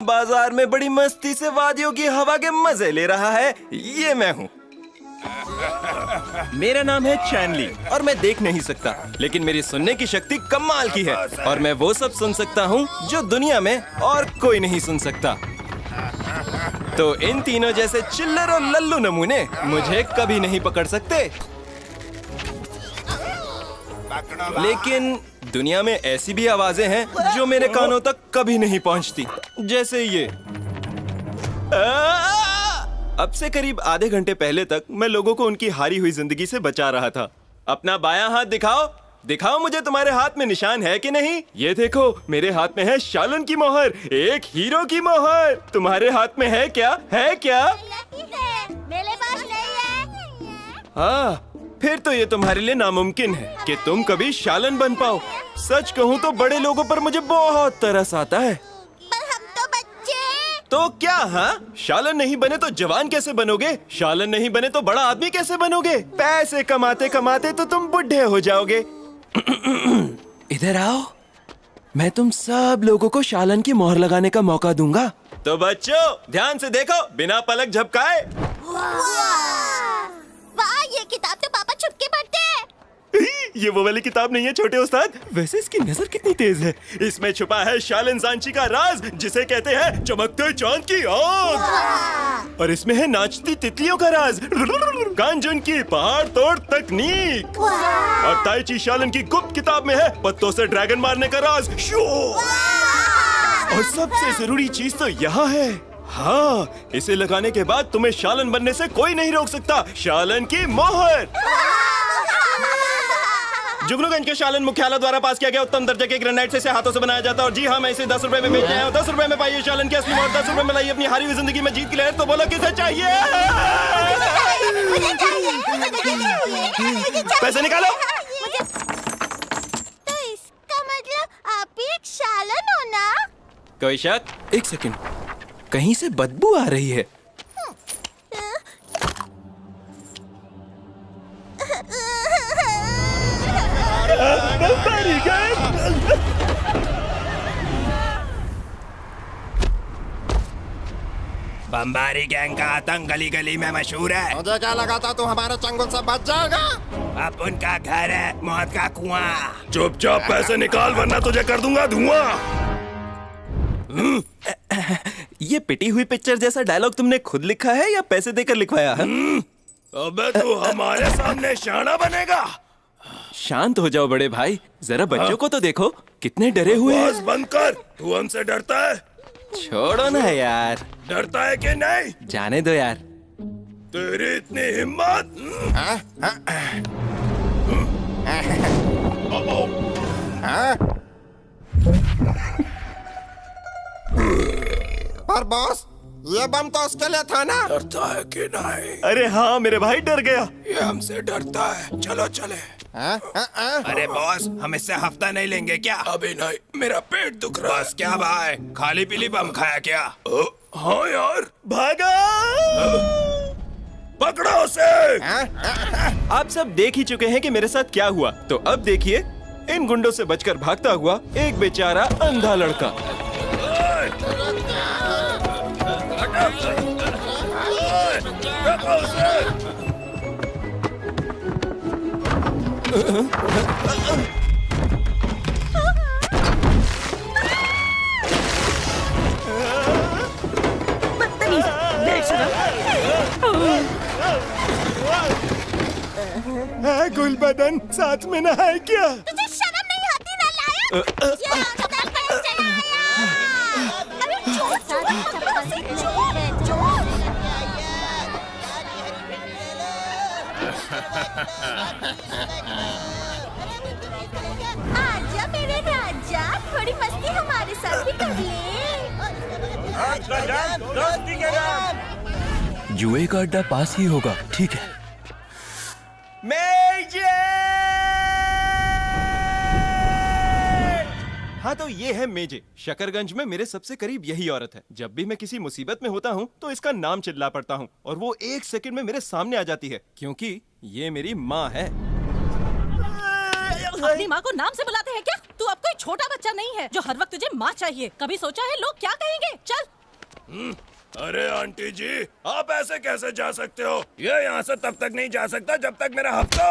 बाजार में बड़ी मस्ती से वादियों की हवा के मजे ले रहा है, ये मैं हूँ। मेरा नाम है चैनली और मैं देख नहीं सकता, लेकिन मेरी सुनने की शक्ति कमाल की है और मैं वो सब सुन सकता हूँ जो दुनिया में और कोई नहीं सुन सकता। तो इन तीनों जैसे चिल्लर और लल्लू नमूने मुझे कभी नहीं पकड़ सकते। लेकिन दुनिया में ऐसी भी आवाजें हैं जो मेरे कानों तक कभी नहीं पहुंचती, जैसे ये। अब से करीब आधे घंटे पहले तक मैं लोगों को उनकी हारी हुई जिंदगी से बचा रहा था। अपना बायां हाथ दिखाओ, दिखाओ मुझे तुम्हारे हाथ में निशान है कि नहीं। ये देखो, मेरे हाथ में है शालन की मोहर, एक हीरो की मोहर। तुम्हारे हाथ में है क्या? है क्या? मेरे पास नहीं है। हाँ, फिर तो ये तुम्हारे लिए नामुमकिन है कि तुम कभी शालन बन पाओ। सच कहूँ तो बड़े लोगों पर मुझे बहुत तरस आता है। पर हम तो बच्चे। तो क्या? हाँ, शालन नहीं बने तो जवान कैसे बनोगे? शालन नहीं बने तो बड़ा आदमी कैसे बनोगे? पैसे कमाते कमाते तो तुम बुढ़े हो जाओगे। इधर आओ, मैं तुम सब लोगों को शालन की मोहर लगाने का मौका दूंगा। तो बच्चों ध्यान से देखो, बिना पलक झपकाए। वाह, ये किताब तो पापा छुप के पढ़ते हैं। ये वो वाली किताब नहीं है छोटे उस्ताद। वैसे इसकी नजर कितनी तेज है। इसमें छुपा है शालन सांची का राज, जिसे कहते हैं चमकते चांद की आग। और इसमें है नाचती तितलियों का राज, कांजन की पहाड़ तोड़ तकनीक। और ताइची शालन की गुप्त किताब में है पत्तों से ड्रैगन मारने का राज। और सबसे जरूरी चीज तो यहाँ है। हाँ, इसे लगाने के बाद तुम्हें शालन बनने से कोई नहीं रोक सकता। शालन की मोहर। जुगनूगंज के शालन मुख्यालय द्वारा पास किया गया उत्तम दर्जे के ग्रेनाइट से इसे हाथों से बनाया जाता है। और जी हाँ, मैं इसे 10 रुपए में बेचने आया हूँ। 10 रुपए में पाइए शालन की असली मोहर। 10 रुपए में लाइए अपनी हारी हुई जिंदगी में जीत की लहर। तो बोलो किसे चाहिए? मुझे चाहिए। पैसे निकालो। तो इसका मतलब आप भी एक शालन हो ना? कोई शक? एक सेकंड, कहीं से बदबू आ रही है। बम्बारी गैंग का आतंक गली गली में मशहूर है। मुझे क्या लगा था तू हमारे चंगुल से बच जाएगा। अब उनका घर है मौत का कुआं। चुपचाप पैसे निकाल वरना तुझे कर दूंगा धुआं। ये पिटी हुई पिक्चर जैसा डायलॉग तुमने खुद लिखा है या पैसे देकर लिखवाया है? अबे तू हमारे सामने शाना बनेगा। शांत हो जाओ बड़े भाई, जरा बच्चों को तो देखो, कितने डरे हुए हैं। बस बंद कर, तू हमसे डरता है? छोड़ो ना यार। डरता है कि नहीं? जाने दो यार। तेरी इतनी हिम्मत? पर बॉस, ये बम तो उसके लिए था ना। डरता है कि नहीं? अरे हाँ मेरे भाई, डर गया। ये हमसे डरता है। चलो चले। अरे बॉस, हम इससे हफ्ता नहीं लेंगे क्या? अभी नहीं, मेरा पेट दुख रहा है। बस क्या भाई, खाली पीली बम खाया क्या? हाँ यार। भागा। पकड़ो उसे। आप सब देख ही चुके हैं कि मेरे साथ क्या हुआ, तो अब देखिए इन गुंडों से बचकर भागता हुआ एक बेचारा अंधा लड़का। गुलबदन साथ में ना है क्या? तुझे शर्म नहीं आती ना लायक? आजा मेरे राजा, थोड़ी मस्ती हमारे साथ भी कर ले। जुए का अड्डा पास ही होगा, ठीक है। हाँ तो ये है मेजे। शकरगंज में मेरे सबसे करीब यही औरत है। जब भी मैं किसी मुसीबत में होता हूँ तो इसका नाम चिल्ला पड़ता हूँ और वो 1 सेकंड में मेरे सामने आ जाती है, क्योंकि ये मेरी माँ है। अपनी माँ को नाम से बुलाते हैं क्या? तू अब कोई छोटा बच्चा नहीं है जो हर वक्त तुझे माँ चाहिए। कभी सोचा है लोग क्या कहेंगे? चल। अरे आंटी जी, आप ऐसे कैसे जा सकते हो? ये यहाँ से तब तक नहीं जा सकता जब तक मेरा हफ्ता।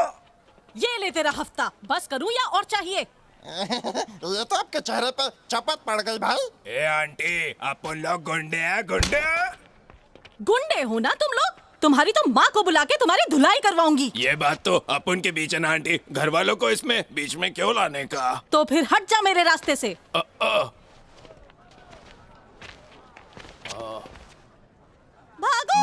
ये ले तेरा हफ्ता। बस करूँ या और चाहिए? ये तो आपके चेहरे पे चपत पड़ गई भाई। ए आंटी, अपन लोग गुंडे हैं, गुंडे। गुंडे हो ना तुम लोग? तुम्हारी तो माँ को बुला के तुम्हारी धुलाई करवाऊंगी। ये बात तो अपन के बीच है ना आंटी, घर वालों को इसमें बीच में क्यों लाने का? तो फिर हट जा मेरे रास्ते से। भागो।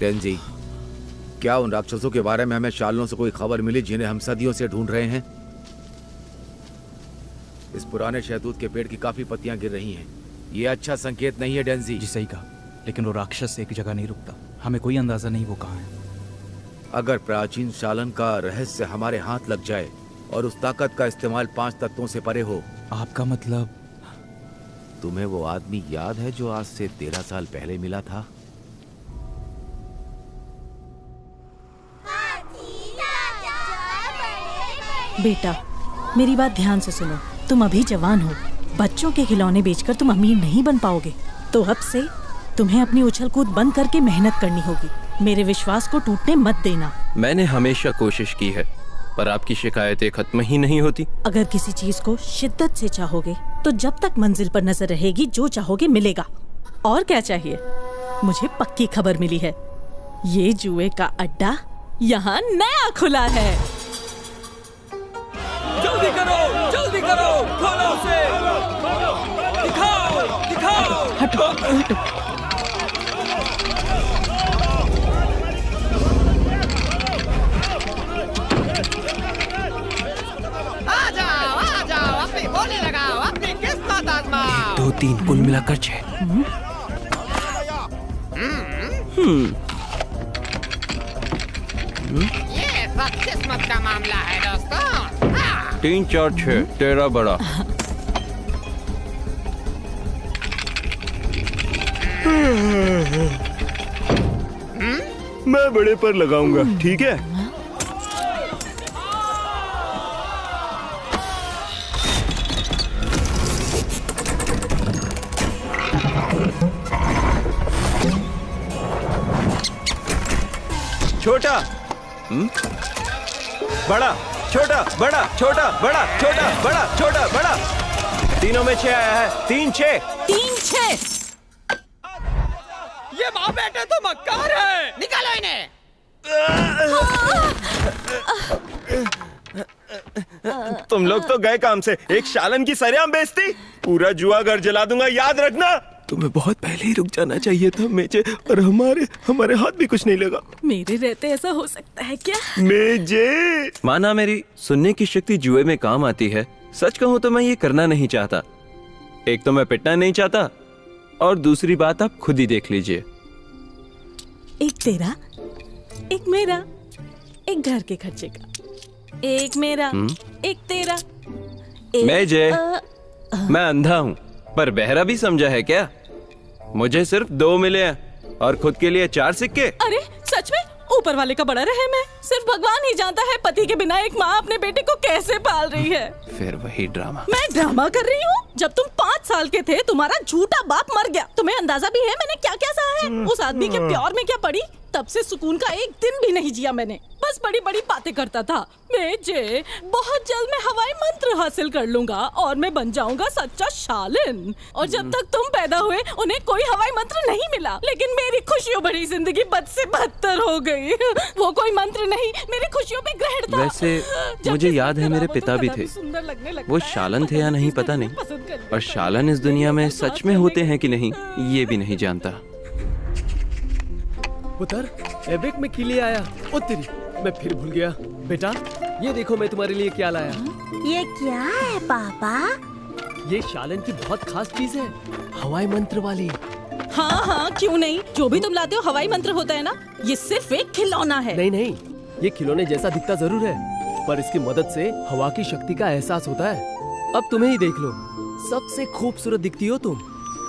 डेंजी, क्या उन राक्षसों के बारे में हमें शालनों से कोई खबर मिली जिन्हें हम सदियों से ढूंढ रहे हैं? इस पुराने शहतूत के पेड़ की काफी पत्तियां गिर रही हैं। ये अच्छा संकेत नहीं है डेंजी। जी सही कहा, लेकिन वो राक्षस एक जगह नहीं रुकता। हमें कोई अंदाजा नहीं वो कहाँ है। अगर प्राचीन शालन का रहस्य हमारे हाथ लग जाए और उस ताकत का इस्तेमाल 5 तत्वों से परे हो। आपका मतलब? तुम्हें वो आदमी याद है जो आज से 13 साल पहले मिला था? बेटा, मेरी बात ध्यान से सुनो। तुम अभी जवान हो। बच्चों के खिलौने बेचकर तुम अमीर नहीं बन पाओगे। तो अब से तुम्हें अपनी उछल कूद बंद करके मेहनत करनी होगी। मेरे विश्वास को टूटने मत देना। मैंने हमेशा कोशिश की है, पर आपकी शिकायतें खत्म ही नहीं होती। अगर किसी चीज को शिद्दत से चाहोगे तो जब तक मंजिल पर नजर रहेगी जो चाहोगे मिलेगा। और क्या चाहिए? मुझे पक्की खबर मिली है, ये जुए का अड्डा यहाँ नया खुला है। जल्दी करो, खोलो उसे, दिखाओ। हटो। आ जाओ, अपनी बोली लगाओ, अपनी किस्मत आजमाओ। 2, 3 कुल मिलाकर 6। ये सब किस्मत का मामला है दोस्तों। 3, 4, 6 तेरा बड़ा। मैं बड़े पर लगाऊंगा, ठीक है? छोटा, बड़ा, छोटा, बड़ा, छोटा, बड़ा, छोटा, बड़ा, छोटा, बड़ा। तीनों में 6 आया है। 3, 6। 3, 6। ये माँ बेटे तो मक्कार है, निकालो इन्हें। तुम लोग तो गए काम से। एक शालन की सरेआम बेइज्जती। पूरा जुआ घर जला दूंगा, याद रखना। तुम्हें बहुत पहले ही रुक जाना चाहिए था मेजे, और हमारे हाथ भी कुछ नहीं लगा। मेरे रहते ऐसा हो सकता है क्या? मेजे, माना मेरी सुनने की शक्ति जुए में काम आती है। सच कहूँ तो मैं ये करना नहीं चाहता। एक तो मैं पिटना नहीं चाहता, और दूसरी बात आप खुद ही देख लीजिए। एक तेरा, एक मेरा, एक घर के खर्चे का, एक मेरा, एक तेरा, एक मेजे, मैं अंधा हूँ पर बहरा भी समझा है क्या? मुझे सिर्फ 2 मिले हैं और खुद के लिए 4 सिक्के। अरे सच में? ऊपर वाले का बड़ा रहम है। सिर्फ भगवान ही जानता है पति के बिना एक माँ अपने बेटे को कैसे पाल रही है। फिर वही ड्रामा। मैं ड्रामा कर रही हूँ? जब तुम 5 साल के थे तुम्हारा झूठा बाप मर गया। तुम्हें अंदाजा भी है मैंने क्या क्या सहा है? उस आदमी के प्यार में क्या पड़ी? तब से सुकून का एक दिन भी नहीं जिया मैंने। बस बड़ी बड़ी बातें करता था। मेजे, बहुत जल्द मैं हवाई मंत्र हासिल कर लूंगा और मैं बन जाऊंगा सच्चा शालिन। और जब तक तुम पैदा हुए उन्हें कोई हवाई मंत्र नहीं मिला, लेकिन मेरी खुशियों भरी जिंदगी बद से बदतर हो गई। वो कोई मंत्र नहीं, मेरी खुशियों पे ग्रहण था। वैसे मुझे याद है मेरे पिता भी थे। वो शालन थे या नहीं पता नहीं, और शालन इस दुनिया में सच में होते हैं कि नहीं ये भी नहीं जानता। पुत्र, एवेक में के लिए आया। ओ तेरी, मैं फिर भूल गया। बेटा, ये देखो मैं तुम्हारे लिए क्या लाया। ये क्या है पापा? ये शालन की बहुत खास चीज है, हवाई मंत्र वाली। हाँ हाँ, क्यों नहीं, जो भी तुम लाते हो हवाई मंत्र होता है ना। ये सिर्फ एक खिलौना है। नहीं नहीं, ये खिलौने जैसा दिखता जरूर है, पर इसकी मदद से हवा की शक्ति का एहसास होता है। अब तुम्हें ही देख लो, सबसे खूबसूरत दिखती हो तुम,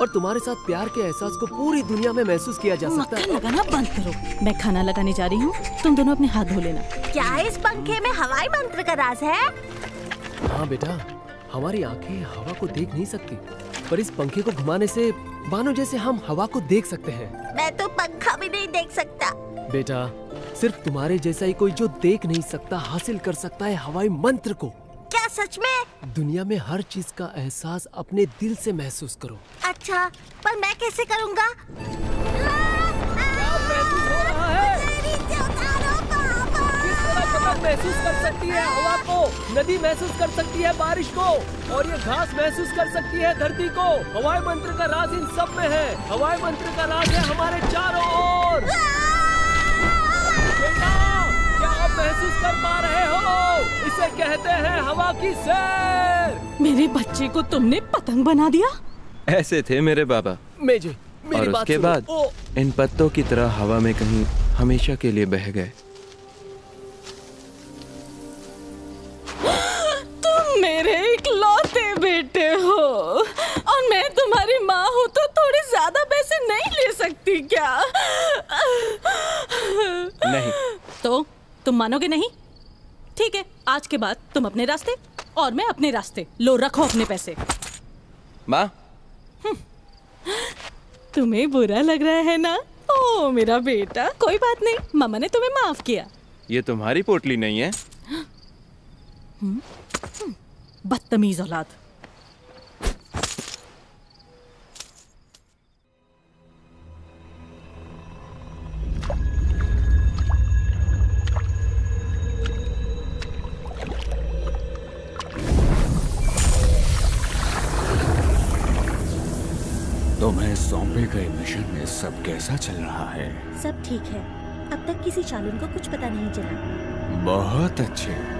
और तुम्हारे साथ प्यार के एहसास को पूरी दुनिया में महसूस किया जा सकता है। मक्खन लगाना बंद करो, मैं खाना लगाने जा रही हूँ, तुम दोनों अपने हाथ धो लेना। क्या इस पंखे में हवाई मंत्र का राज है? हाँ बेटा, हमारी आंखें हवा को देख नहीं सकती, पर इस पंखे को घुमाने से मानो जैसे हम हवा को देख सकते हैं। मैं तो पंखा भी नहीं देख सकता। बेटा, सिर्फ तुम्हारे जैसा ही कोई जो देख नहीं सकता हासिल कर सकता है हवाई मंत्र को। क्या सच में? दुनिया में हर चीज का एहसास अपने दिल से महसूस करो। अच्छा, पर मैं कैसे करूँगा? महसूस कर सकती है हवा को, नदी महसूस कर सकती है बारिश को, और ये घास महसूस कर सकती है धरती को। हवाई मंत्र का राज इन सब में है। हवाई मंत्र का राज है हमारे चारों ओर। बेटा, क्या आप महसूस कर पा रहे हो? इसे कहते हैं हवा की सैर। मेरे बच्चे को तुमने पतंग बना दिया। ऐसे थे मेरे बाबा। मेजे, मेरी और बात उसके सुनो। बाद इन पत्तों की तरह हवा में कहीं हमेशा के लिए बह गए। मेरे इकलौते बेटे हो, और मैं तुम्हारी माँ हूँ तो थोड़ी ज्यादा पैसे नहीं ले सकती क्या? नहीं। तो तुम मानोगे नहीं? ठीक है, आज के बाद तुम अपने रास्ते और मैं अपने रास्ते। लो रखो अपने पैसे। माँ, तुम्हें बुरा लग रहा है ना? ओ मेरा बेटा, कोई बात नहीं, मामा ने तुम्हें माफ किया। ये तुम्हारी पोटली नहीं है। बदतमीज औलाद। तुम्हें सौंपे गए मिशन में सब कैसा चल रहा है? सब ठीक है, अब तक किसी चालुन को कुछ पता नहीं चला। बहुत अच्छे।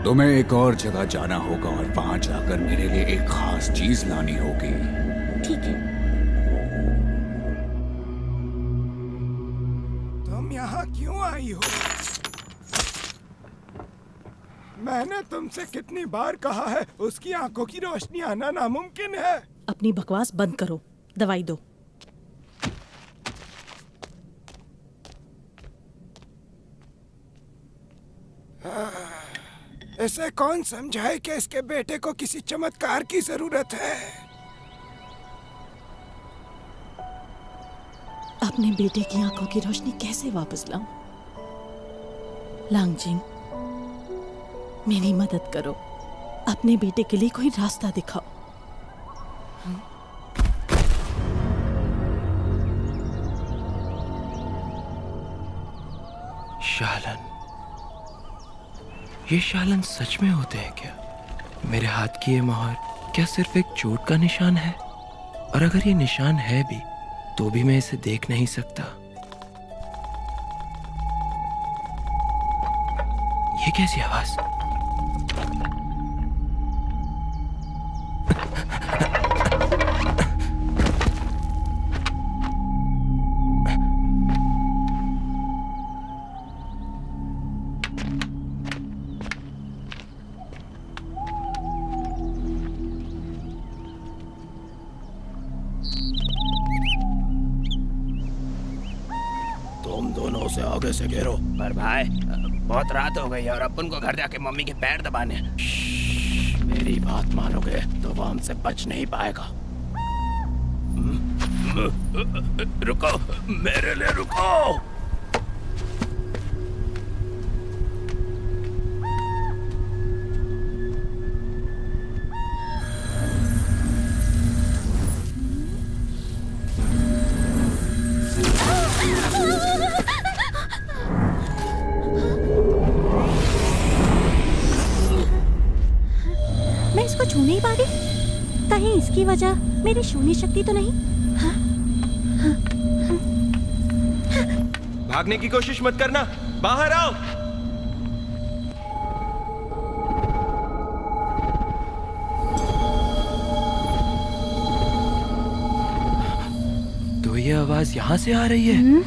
तुम्हें एक और जगह जाना होगा और वहां जाकर मेरे लिए एक खास चीज लानी होगी। ठीक है। तुम यहाँ क्यों आई हो? मैंने तुमसे कितनी बार कहा है, उसकी आंखों की रोशनी आना नामुमकिन है। अपनी बकवास बंद करो, दवाई दो। इसे कौन समझाए कि इसके बेटे को किसी चमत्कार की जरूरत है। अपने बेटे की आंखों की रोशनी कैसे वापस लाऊं? लांगजिंग, मेरी मदद करो, अपने बेटे के लिए कोई रास्ता दिखाओ। शालन, ये शालन सच में होते हैं क्या? मेरे हाथ की ये मोहर क्या सिर्फ एक चोट का निशान है? और अगर ये निशान है भी तो भी मैं इसे देख नहीं सकता। ये कैसी आवाज? तुम दोनों से आगे से घेरो। पर भाई, बहुत रात हो गई और अपन को घर जाके मम्मी के पैर दबाने हैं। मेरी बात मानोगे तो वो हमसे बच नहीं पाएगा। रुको, मेरे लिए रुको। छू नहीं पा रही? कहीं इसकी वजह मेरी छूने शक्ति तो नहीं? भागने की कोशिश मत करना, बाहर आओ। तो ये आवाज यहाँ से आ रही है।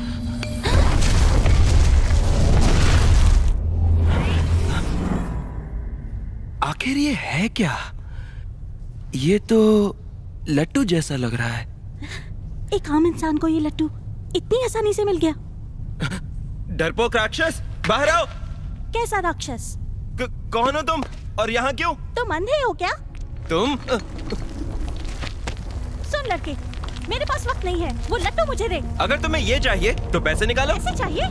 आखिर ये है क्या? ये तो लट्टू जैसा लग रहा है। एक आम इंसान को ये लट्टू इतनी आसानी से मिल गया? डरपोक राक्षस, बाहर आओ। कैसा राक्षस? कौन हो तुम और यहाँ क्यों? तुम अंधे हो क्या? तुम सुन लड़के, मेरे पास वक्त नहीं है, वो लट्टू मुझे दे। अगर तुम्हें ये चाहिए तो पैसे निकालो। पैसे चाहिए?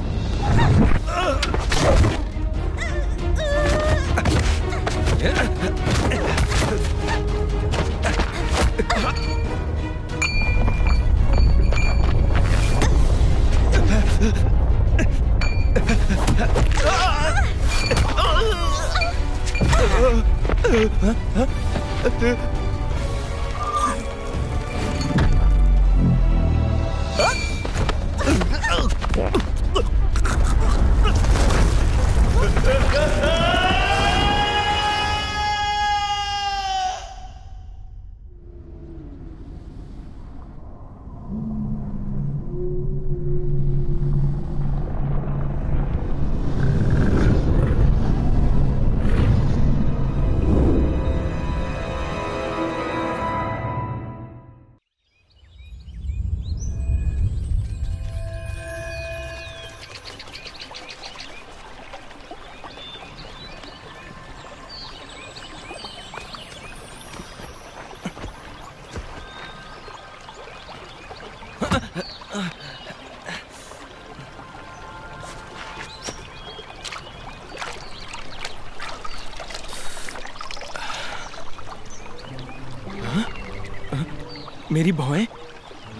मेरी भौहें,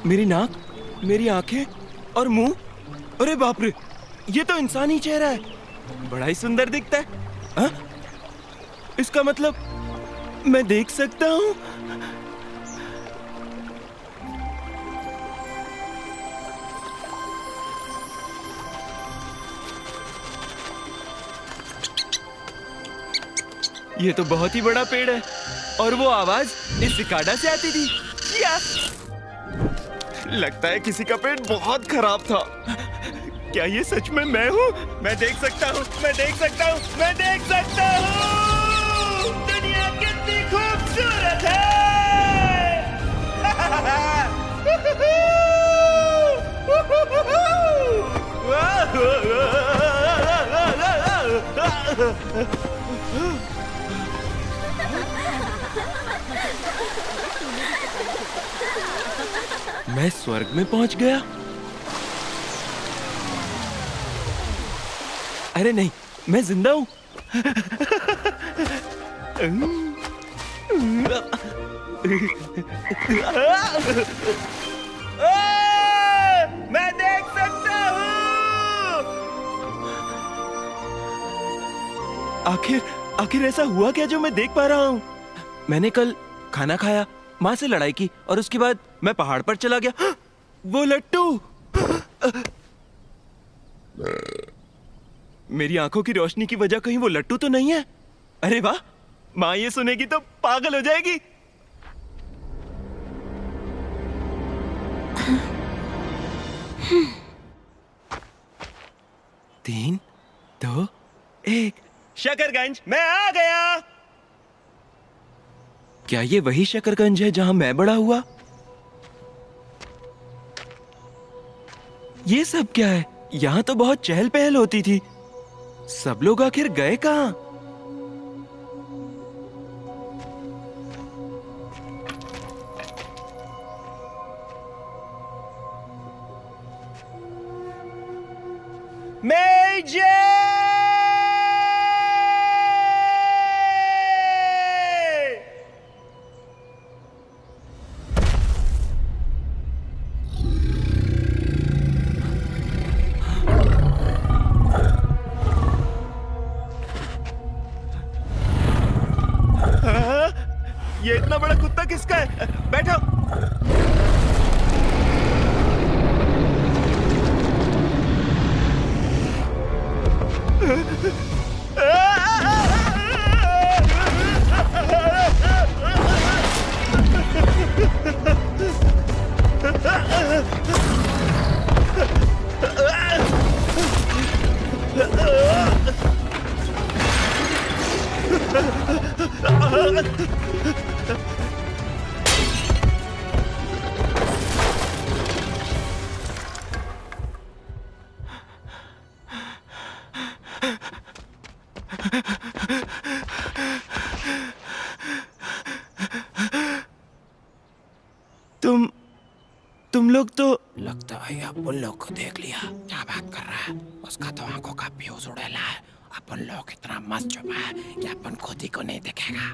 मेरी नाक, मेरी आंखें और मुंह। अरे बाप रे, ये तो इंसानी चेहरा है। बड़ा ही सुंदर दिखता है। हा? इसका मतलब मैं देख सकता हूँ? ये तो बहुत ही बड़ा पेड़ है और वो आवाज इस सिकाडा से आती थी। क्या? लगता है किसी का पेट बहुत खराब था। क्या ये सच में मैं हूँ? मैं देख सकता हूँ, मैं देख सकता हूँ, मैं देख सकता हूँ। दुनिया कितनी खूबसूरत है। मैं स्वर्ग में पहुंच गया। अरे नहीं, मैं जिंदा हूं। मैं देख सकता हूं। आखिर ऐसा हुआ क्या जो मैं देख पा रहा हूं? मैंने कल खाना खाया, माँ से लड़ाई की और उसके बाद मैं पहाड़ पर चला गया। वो लट्टू। मेरी आंखों की रोशनी की वजह कहीं वो लट्टू तो नहीं है? अरे वाह, माँ ये सुनेगी तो पागल हो जाएगी। तीन, दो, एक। शकरगंज, मैं आ गया। क्या ये वही शकरगंज है जहां मैं बड़ा हुआ? ये सब क्या है? यहां तो बहुत चहल पहल होती थी। सब लोग आखिर गए कहां? मेजर! ये इतना बड़ा कुत्ता किसका है? बैठो। तुम लोग तो लगता है अपन लोग को देख लिया। क्या बात कर रहा है? उसका तो आंखों का फ्यूज उड़ेला है। अपन लोग इतना मस्त छुपा है कि अपन खुद ही को नहीं दिखेगा।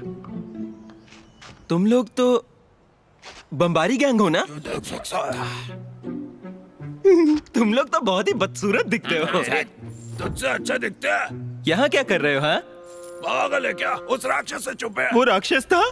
तुम लोग तो बम्बारी गैंग हो ना? देख सकता है। तुम लोग तो बहुत ही बदसूरत दिखते हो। तुझसे अच्छा दिखते हैं। यहाँ क्या कर रहे हो? हाँ, पागल है क्या? उस राक्षस से छुपे। वो राक्षस था?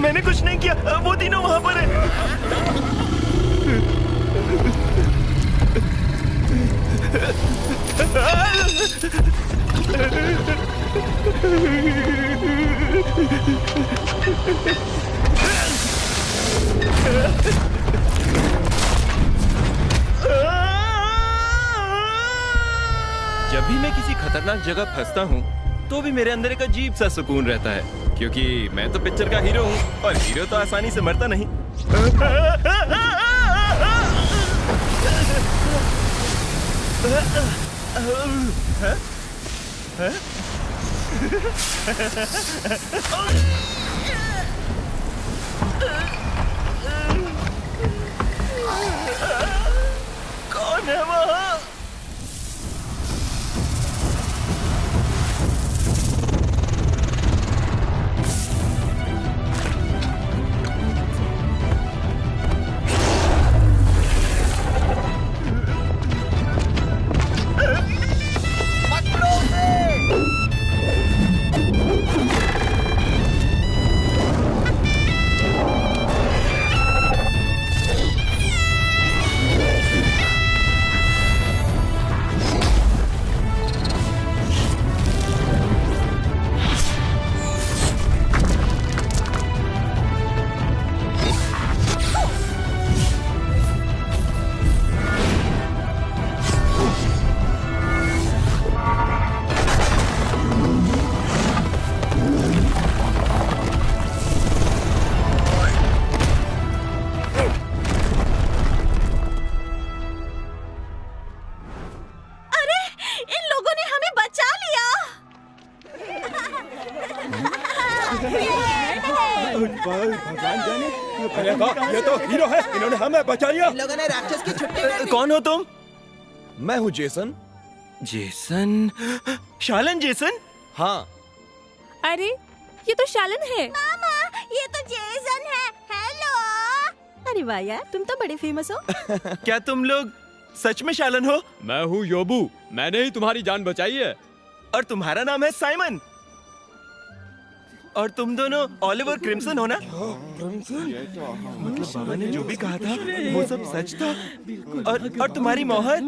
मैंने कुछ नहीं किया। वो तीनों वहां पर है। जब भी मैं किसी खतरनाक जगह फंसता हूँ तो भी मेरे अंदर एक अजीब सा सुकून रहता है, क्योंकि मैं तो पिक्चर का हीरो हूँ और हीरो तो आसानी से मरता नहीं। कौन है वहाँ? ये तो हीरो है, इन्होंने हमें बचा लिया। इन लोगों ने राक्षस की छुट्टी कर दी। कौन हो तुम? मैं हूँ जेसन। जेसन? शालन जेसन? हाँ। अरे ये तो शालन है। मामा, ये तो जेसन है। हेलो। अरे वाह यार, तुम तो बड़े फेमस हो। क्या तुम लोग सच में शालन हो? मैं हूँ योबू, मैंने ही तुम्हारी जान बचाई है। और तुम्हारा नाम है साइमन। और तुम दोनों ओलिवर क्रिम्सन हो ना? मतलब बाबा ने जो भी कहा था वो सब सच था। और तुम्हारी मोहर?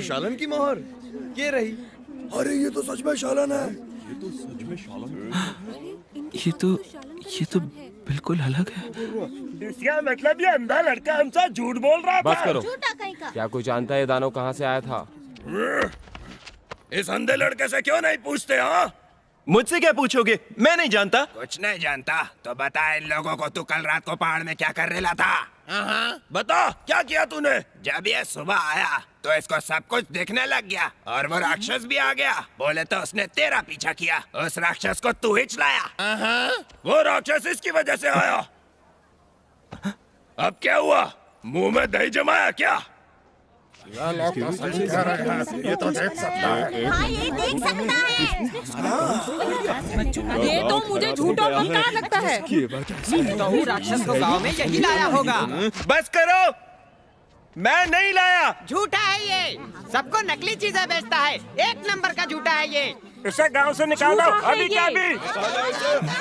शालन की मोहर ये रही। अरे ये तो सच में शालन है। ये तो बिल्कुल अलग है। इसका मतलब ये अंधा लड़का हमसे झूठ बोल रहा था। बस करो। झूठा कहीं का। क्या कोई जानता है दानव कहाँ से आया था? इस अंधे लड़के से क्यों नहीं पूछते? हाँ, मुझसे क्या पूछोगे? मैं नहीं जानता। कुछ नहीं जानता तो बता इन लोगों को तू कल रात को पहाड़ में क्या कर रहा था? बता क्या किया तूने? जब ये सुबह आया तो इसको सब कुछ दिखने लग गया और वो राक्षस भी आ गया। बोले तो उसने तेरा पीछा किया। उस राक्षस को तू ही चलाया। वो राक्षस इसकी वजह से आया। अब क्या हुआ? मुंह में दही जमाया क्या? ये तो देख सकता है। हाँ ये देख सकता है। ये तो मुझे झूठ और मक्कार लगता है। तो राक्षस को गांव में यही लाया होगा। बस करो, मैं नहीं लाया। झूठा है ये, सबको नकली चीजें बेचता है। 1 नंबर का झूठा है ये। इसे गांव से निकालो झूठा है अभी ये। क्या भी।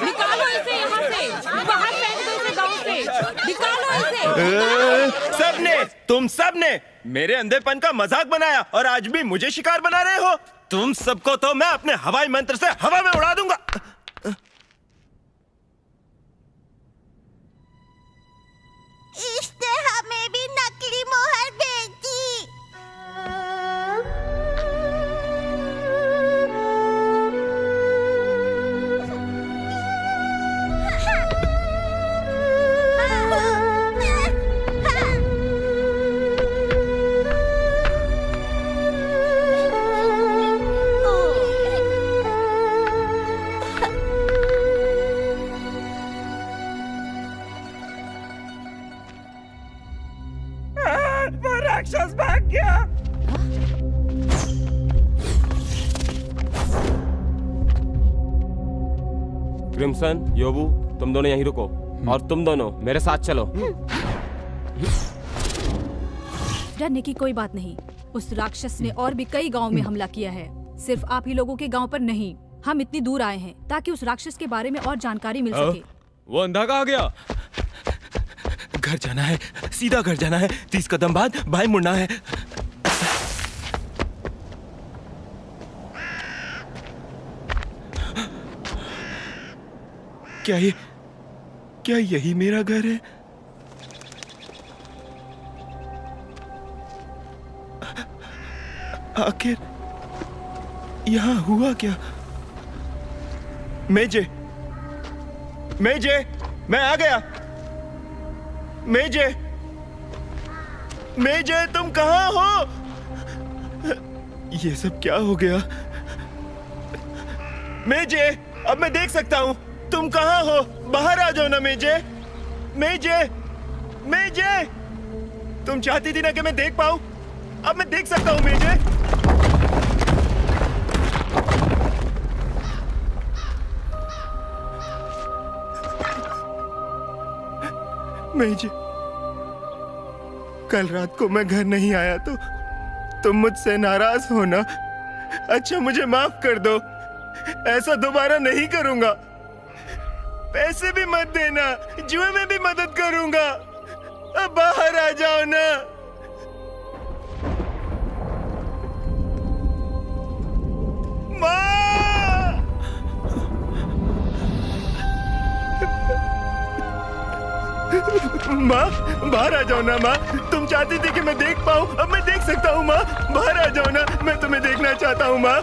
निकालो इसे यहाँ से, बाहर फेंक दो इसे गांव से। निकालो इसे। सबने, तुम सबने मेरे अंधेपन का मजाक बनाया और आज भी मुझे शिकार बना रहे हो। तुम सबको तो मैं अपने हवाई मंत्र से हवा में उड़ा दूंगा। इसने हमें भी नकली मोहर बेची। वो राक्षस भाग गया। क्रिम्सन, योबू, तुम दोनों यहीं रुको और तुम दोनों मेरे साथ चलो। डरने की कोई बात नहीं। उस राक्षस ने और भी कई गांव में हमला किया है। सिर्फ आप ही लोगों के गांव पर नहीं। हम इतनी दूर आए हैं ताकि उस राक्षस के बारे में और जानकारी मिल सके। वो अंधा कहाँ गया? घर जाना है, सीधा घर जाना है। 30 कदम बाद बाएं मुड़ना है। क्या यही मेरा घर है? आखिर यहाँ हुआ क्या? मेजे, मैं आ गया। मेजे तुम कहाँ हो? ये सब क्या हो गया? मेजे, अब मैं देख सकता हूँ। तुम कहाँ हो? बाहर आ जाओ ना मेजे। तुम चाहती थी ना कि मैं देख पाऊँ। अब मैं देख सकता हूँ मेजे। मेजे, कल रात को मैं घर नहीं आया तो तुम मुझसे नाराज हो ना? अच्छा मुझे माफ कर दो, ऐसा दोबारा नहीं करूंगा। पैसे भी मत देना, जुए में भी मदद करूंगा। अब बाहर आ जाओ ना। माँ, बाहर आ जाओ ना माँ। तुम चाहती थी कि मैं देख पाऊँ, अब मैं देख सकता हूँ माँ। बाहर आ जाओ ना, मैं तुम्हें देखना चाहता हूँ माँ।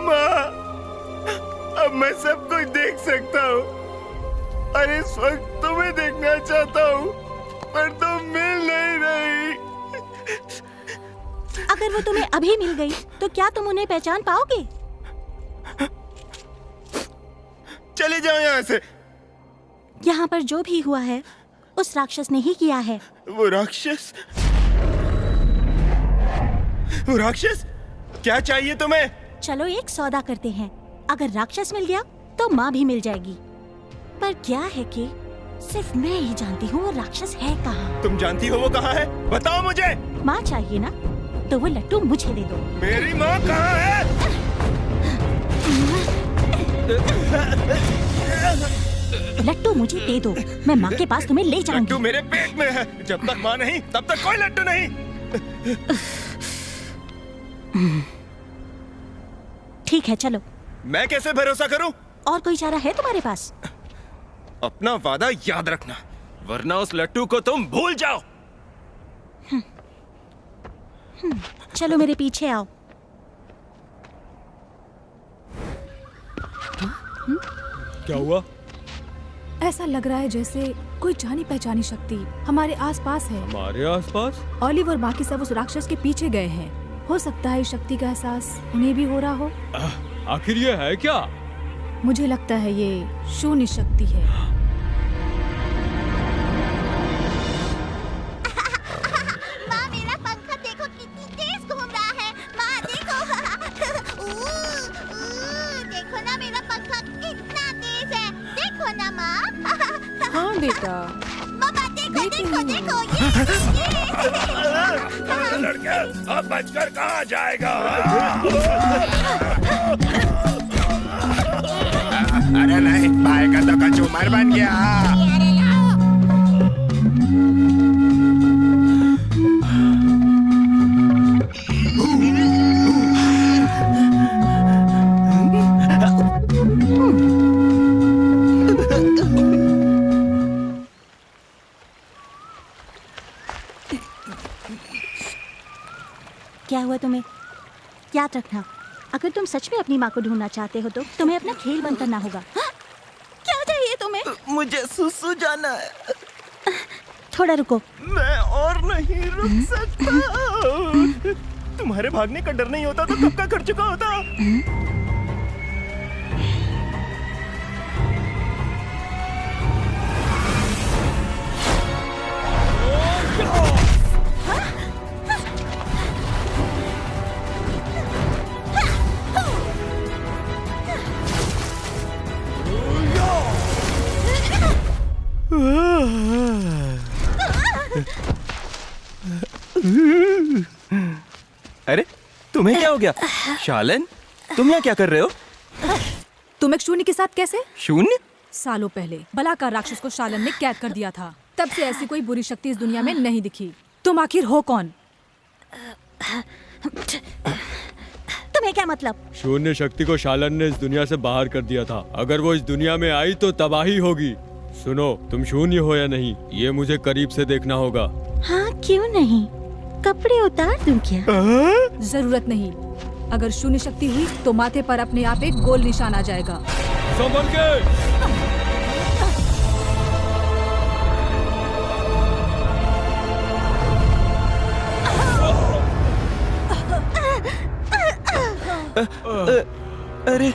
माँ, अब मैं सब कुछ देख सकता हूँ और इस वक्त तुम्हें देखना चाहता हूँ, पर तुम मिल नहीं रही। अगर वो तुम्हें अभी मिल गई तो क्या तुम उन्हें पहचान पाओगे? चले जाओ यहाँ से। यहाँ पर जो भी हुआ है उस राक्षस ने ही किया है। वो राक्षस? क्या चाहिए तुम्हें? चलो एक सौदा करते हैं। अगर राक्षस मिल गया तो माँ भी मिल जाएगी। पर क्या है कि सिर्फ मैं ही जानती हूँ वो राक्षस है कहाँ। तुम जानती हो वो कहाँ है? बताओ मुझे। माँ चाहिए ना, तो वो लट्टू मुझे दे दो। मेरी माँ कहाँ है? लट्टू मुझे दे दो, मैं माँ के पास तुम्हें ले जाऊंगी। लट्टू मेरे पेट में है। जब तक माँ नहीं तब तक कोई लट्टू नहीं। ठीक है चलो। मैं कैसे भरोसा करूं? और कोई चारा है तुम्हारे पास? अपना वादा याद रखना, वरना उस लट्टू को तुम भूल जाओ। चलो मेरे पीछे आओ। क्या हुआ? ऐसा लग रहा है जैसे कोई जानी पहचानी शक्ति हमारे आसपास है। हमारे आसपास? ऑलिव और बाकी सब उस राक्षस के पीछे गए हैं। हो सकता है इस शक्ति का एहसास उन्हें भी हो रहा हो। आखिर ये है क्या? मुझे लगता है ये शून्य शक्ति है। बेटा लड़का अब बचकर कहाँ जाएगा? अरे नहीं, भाई का तो कचूमर बन गया। क्या हुआ तुम्हें? याद रखना, अगर तुम सच में अपनी माँ को ढूंढना चाहते हो तो तुम्हें अपना खेल बंद करना होगा। हाँ? क्या चाहिए तुम्हें? मुझे सुसु जाना है। थोड़ा रुको। मैं और नहीं रुक सकता। तुम्हारे भागने का डर नहीं होता तो कब का कर चुका होता। अरे तुम्हें क्या हो गया? शालन, तुम यहाँ क्या कर रहे हो? तुम एक शून्य के साथ कैसे? शून्य? सालों पहले बलाकार राक्षस को शालन ने कैद कर दिया था। तब से ऐसी कोई बुरी शक्ति इस दुनिया में नहीं दिखी। तुम आखिर हो कौन? तुम्हें क्या मतलब? शून्य शक्ति को शालन ने इस दुनिया से बाहर कर दिया था। अगर वो इस दुनिया में आई तो तबाही होगी। सुनो, तुम शून्य हो या नहीं, ये मुझे करीब से देखना होगा। हाँ, क्यों नहीं? कपड़े उतार दूं क्या? जरूरत नहीं। अगर शून्य शक्ति हुई तो माथे पर अपने आप एक गोल निशान आ जाएगा। संभल के। अरे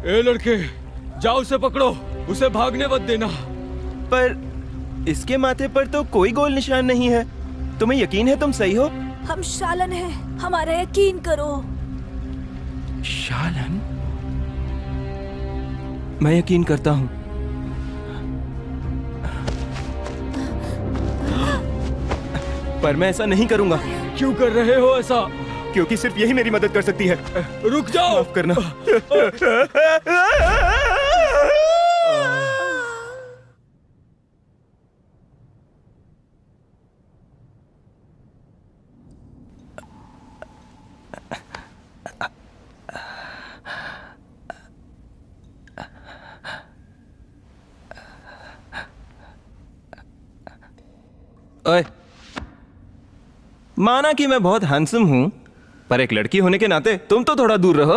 ए लड़के, जाओ उसे पकड़ो, उसे भागने मत देना। पर इसके माथे पर तो कोई गोल निशान नहीं है। तुम्हें यकीन है तुम सही हो? हम शालन हैं, हमारा यकीन करो। शालन? मैं यकीन करता हूँ। पर मैं ऐसा नहीं करूंगा। क्यों कर रहे हो ऐसा? क्योंकि सिर्फ यही मेरी मदद कर सकती है। रुक जाओ। माफ करना। ओए, माना कि मैं बहुत हैंडसम हूं, पर एक लड़की होने के नाते तुम तो थोड़ा दूर रहो।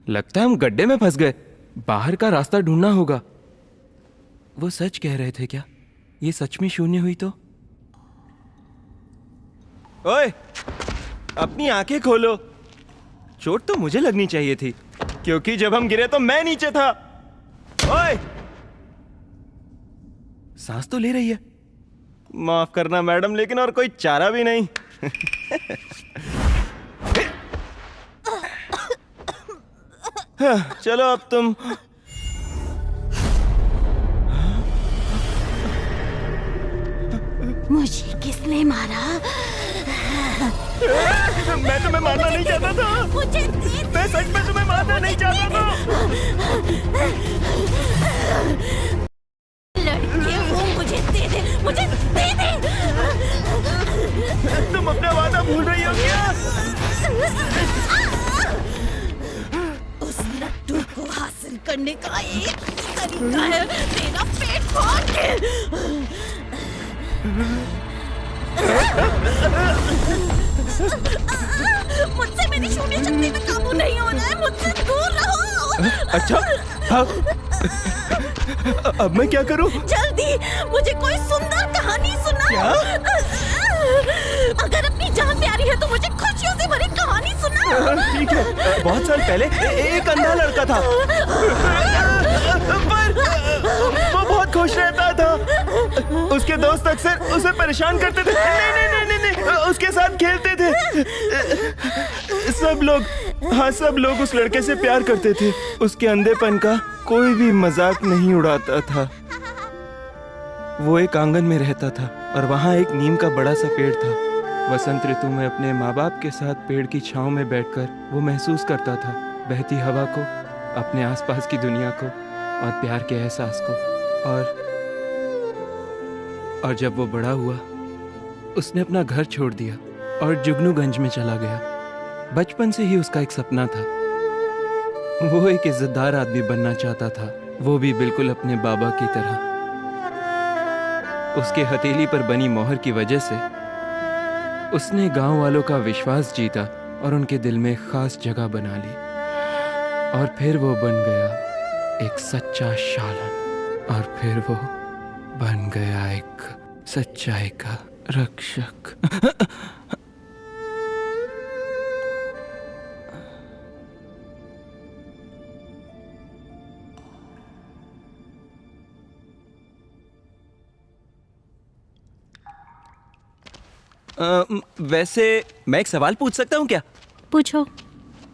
लगता है हम गड्ढे में फंस गए। बाहर का रास्ता ढूंढना होगा। वो सच कह रहे थे क्या? ये सच में शून्य हुई तो? ओए, अपनी आंखें खोलो। चोट तो मुझे लगनी चाहिए थी, क्योंकि जब हम गिरे तो मैं नीचे था। ओए, सांस तो ले रही है। माफ करना मैडम, लेकिन और कोई चारा भी नहीं। चलो अब तुम। मुझे किसने मारा? मैं तुम्हें मारना नहीं चाहता था। मैं सच में तुम्हें मारना नहीं चाहता था। लड़के वो मुझे दे दे, मुझे दे दे। तुम अपना वादा भूल रही हो क्या? उस लड्डू को हासिल करने का एक तरीका है, तेरा पेट फाड़ के। मुझसे मेरी शून्य शक्ति पे काबू नहीं हो रहा है। मुझसे दूर रहो। अच्छा, अब मैं क्या करूं? जल्दी मुझे कोई सुंदर कहानी सुनाओ। क्या? अगर अपनी जान प्यारी है तो मुझे खुशियों से भरी कहानी सुनाओ। ठीक है। बहुत साल पहले एक अंधा लड़का था, पर वो बहुत खुश रहता था। उसके दोस्त अक्सर उसे परेशान करते थे। नहीं, उसके साथ खेलते थे। सब लोग हाँ, सब लोग उस लड़के से प्यार करते थे। उसके अंधेपन का कोई भी मजाक नहीं उड़ाता था। वो एक आंगन में रहता था और वहाँ एक नीम का बड़ा सा पेड़ था। वसंत ऋतु में अपने माँ बाप के साथ पेड़ की छांव में बैठकर वो महसूस करता था बहती हवा को, अपने आसपास की दुनिया को और प्यार के एहसास को। और जब वो बड़ा हुआ, उसने अपना घर छोड़ दिया और जुगनूगंज में चला गया। बचपन से ही उसका एक सपना था। वो एक इज्जतदार आदमी बनना चाहता था, वो भी बिल्कुल अपने बाबा की तरह। उसके हथेली पर बनी मोहर की वजह से उसने गांव वालों का विश्वास जीता और उनके दिल में खास जगह बना ली। और फिर वो बन गया एक सच्चा शालन, और फिर वो बन गया एक सच्चाई का रक्षक। वैसे मैं एक सवाल पूछ सकता हूँ क्या? पूछो।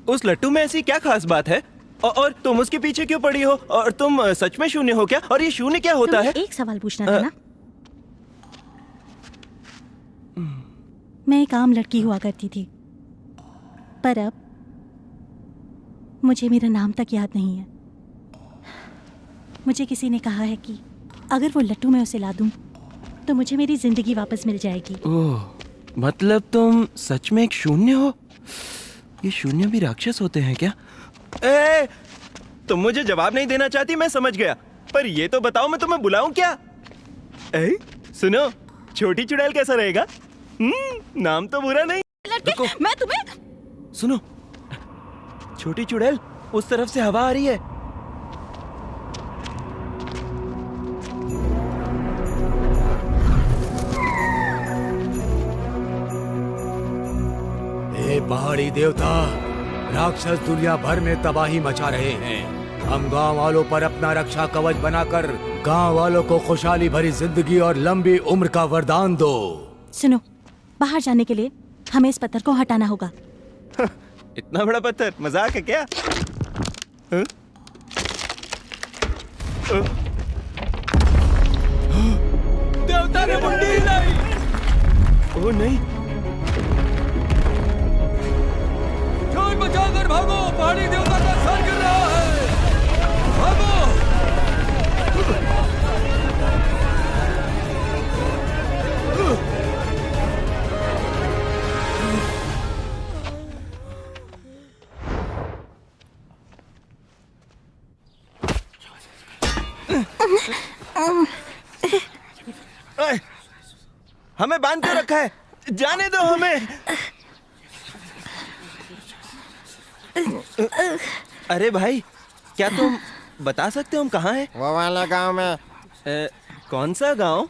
उस लट्टू में ऐसी क्या खास बात है? और तुम उसके पीछे क्यों पड़ी हो? और तुम सच में शून्य हो क्या? और ये शून्य क्या होता है? एक सवाल पूछना था ना। मैं एक आम लड़की हुआ करती थी, पर अब मुझे मेरा नाम तक याद नहीं है। मुझे किसी ने कहा है कि अगर वो लट्टू मैं उसे ला दूं तो मुझे मेरी जिंदगी वापस मिल जाएगी। ओह, मतलब तुम सच में एक शून्य हो? ये शून्य भी राक्षस होते हैं क्या? तुम मुझे जवाब नहीं देना चाहती, मैं समझ गया। पर ये तो बताओ, मैं तुम्हें बुलाऊं क्या? सुनो, छोटी चुड़ैल कैसा रहेगा? नाम तो बुरा नहीं। लड़के, मैं तुम्हें सुनो, छोटी चुड़ैल, उस तरफ से हवा आ रही है। पहाड़ी देवता, राक्षस दुनिया भर में तबाही मचा रहे हैं। हम गांव वालों पर अपना रक्षा कवच बनाकर गांव वालों को खुशहाली भरी जिंदगी और लंबी उम्र का वरदान दो। सुनो, बाहर जाने के लिए हमें इस पत्थर को हटाना होगा। इतना बड़ा पत्थर, मजाक है क्या? देवता ने मुंडी हिलाई। ओह नहीं, जान बचाकर भागो, पहाड़ी देवता का सर गिर रहा है। भागो। हमें बांध कर रखा है, जाने दो हमें। अरे भाई, क्या तुम बता सकते हो हम कहाँ हैं? वो वाला गांव में। कौन सा गांव?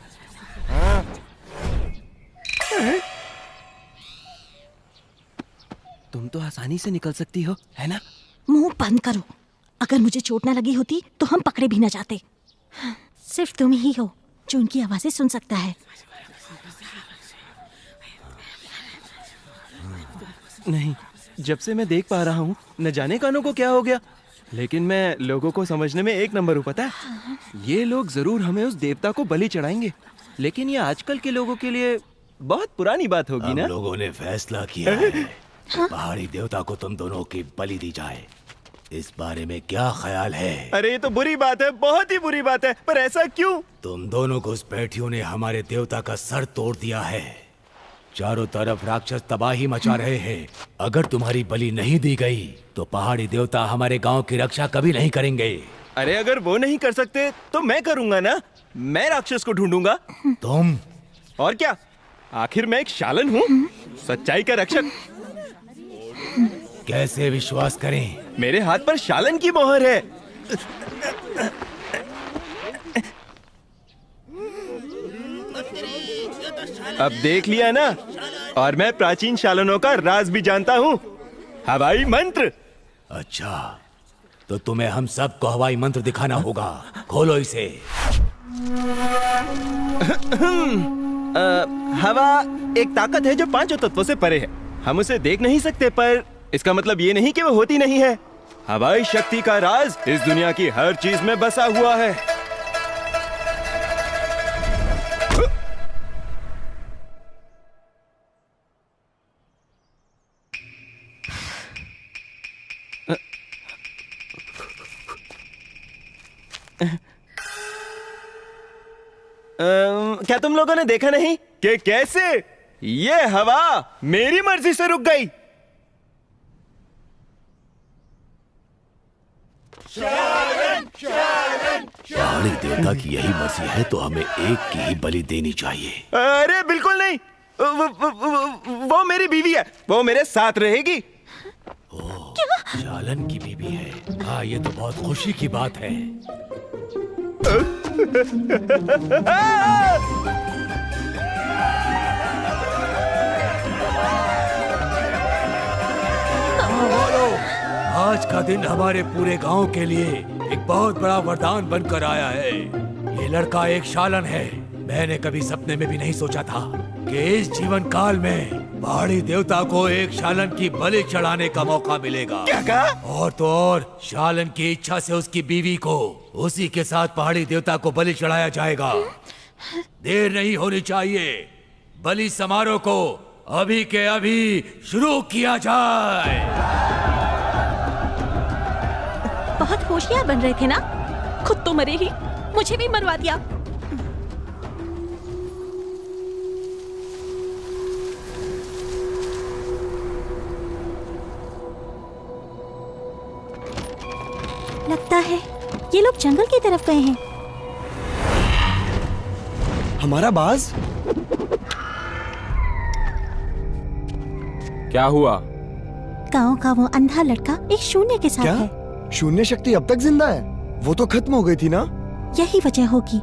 तुम तो आसानी से निकल सकती हो, है ना? मुंह बंद करो। अगर मुझे चोट ना लगी होती तो हम पकड़े भी ना जाते। सिर्फ तुम ही हो जो उनकी आवाजें सुन सकता है। नहीं, जब से मैं देख पा रहा हूँ, न जाने कानों को क्या हो गया, लेकिन मैं लोगों को समझने में एक नंबर हूँ, पता है? ये लोग जरूर हमें उस देवता को बलि चढ़ाएंगे, लेकिन ये आजकल के लोगों के लिए बहुत पुरानी बात होगी ना? लोगों ने फैसला किया है, पहाड़ी देवता को तुम दोनों की बलि दी जाए। इस बारे में क्या ख्याल है? अरे ये तो बुरी बात है, बहुत ही बुरी बात है, पर ऐसा क्यों? तुम दोनों घुसपैठियों ने हमारे देवता का सर तोड़ दिया है। चारों तरफ राक्षस तबाही मचा रहे हैं। अगर तुम्हारी बलि नहीं दी गई तो पहाड़ी देवता हमारे गांव की रक्षा कभी नहीं करेंगे। अरे अगर वो नहीं कर सकते तो मैं करूंगा ना। मैं राक्षस को ढूंढूंगा। तुम? और क्या, आखिर मैं एक शालन हूँ, सच्चाई का रक्षक। कैसे विश्वास करें? मेरे हाथ पर शालन की मोहर है। अब देख लिया ना, और मैं प्राचीन शालनों का राज भी जानता हूँ, हवाई मंत्र। अच्छा, तो तुम्हें हम सबको हवाई मंत्र दिखाना होगा। खोलो इसे। हवा एक ताकत है जो पांचों तत्वों से परे है। हम उसे देख नहीं सकते, पर इसका मतलब ये नहीं कि वो होती नहीं है। हवाई शक्ति का राज इस दुनिया की हर चीज में बसा हुआ है। क्या तुम लोगों ने देखा नहीं कि कैसे ये हवा मेरी मर्जी से रुक गई? पहाड़ी देवता की यही मर्जी है तो हमें एक की ही बलि देनी चाहिए। अरे बिल्कुल नहीं, वो मेरी बीवी है, वो मेरे साथ रहेगी। शालन की बीवी है। हाँ, ये तो बहुत खुशी की बात है। आज का दिन हमारे पूरे गांव के लिए एक बहुत बड़ा वरदान बनकर आया है। ये लड़का एक शालन है। मैंने कभी सपने में भी नहीं सोचा था कि इस जीवन काल में पहाड़ी देवता को एक शालन की बलि चढ़ाने का मौका मिलेगा। क्या कहा? और तो और शालन की इच्छा से उसकी बीवी को उसी के साथ पहाड़ी देवता को बलि चढ़ाया जाएगा। देर नहीं होनी चाहिए। बलि समारोह को अभी के अभी शुरू किया जाए। बहुत होशियार बन रहे थे ना? खुद तो मरे ही, मुझे भी मरवा दिया। लगता है ये लोग जंगल की तरफ गए हैं। हमारा बाज? क्या हुआ? गांव का वो अंधा लड़का एक शून्य के साथ क्या? है। शून्य शक्ति अब तक जिंदा है? वो तो खत्म हो गई थी ना? यही वजह होगी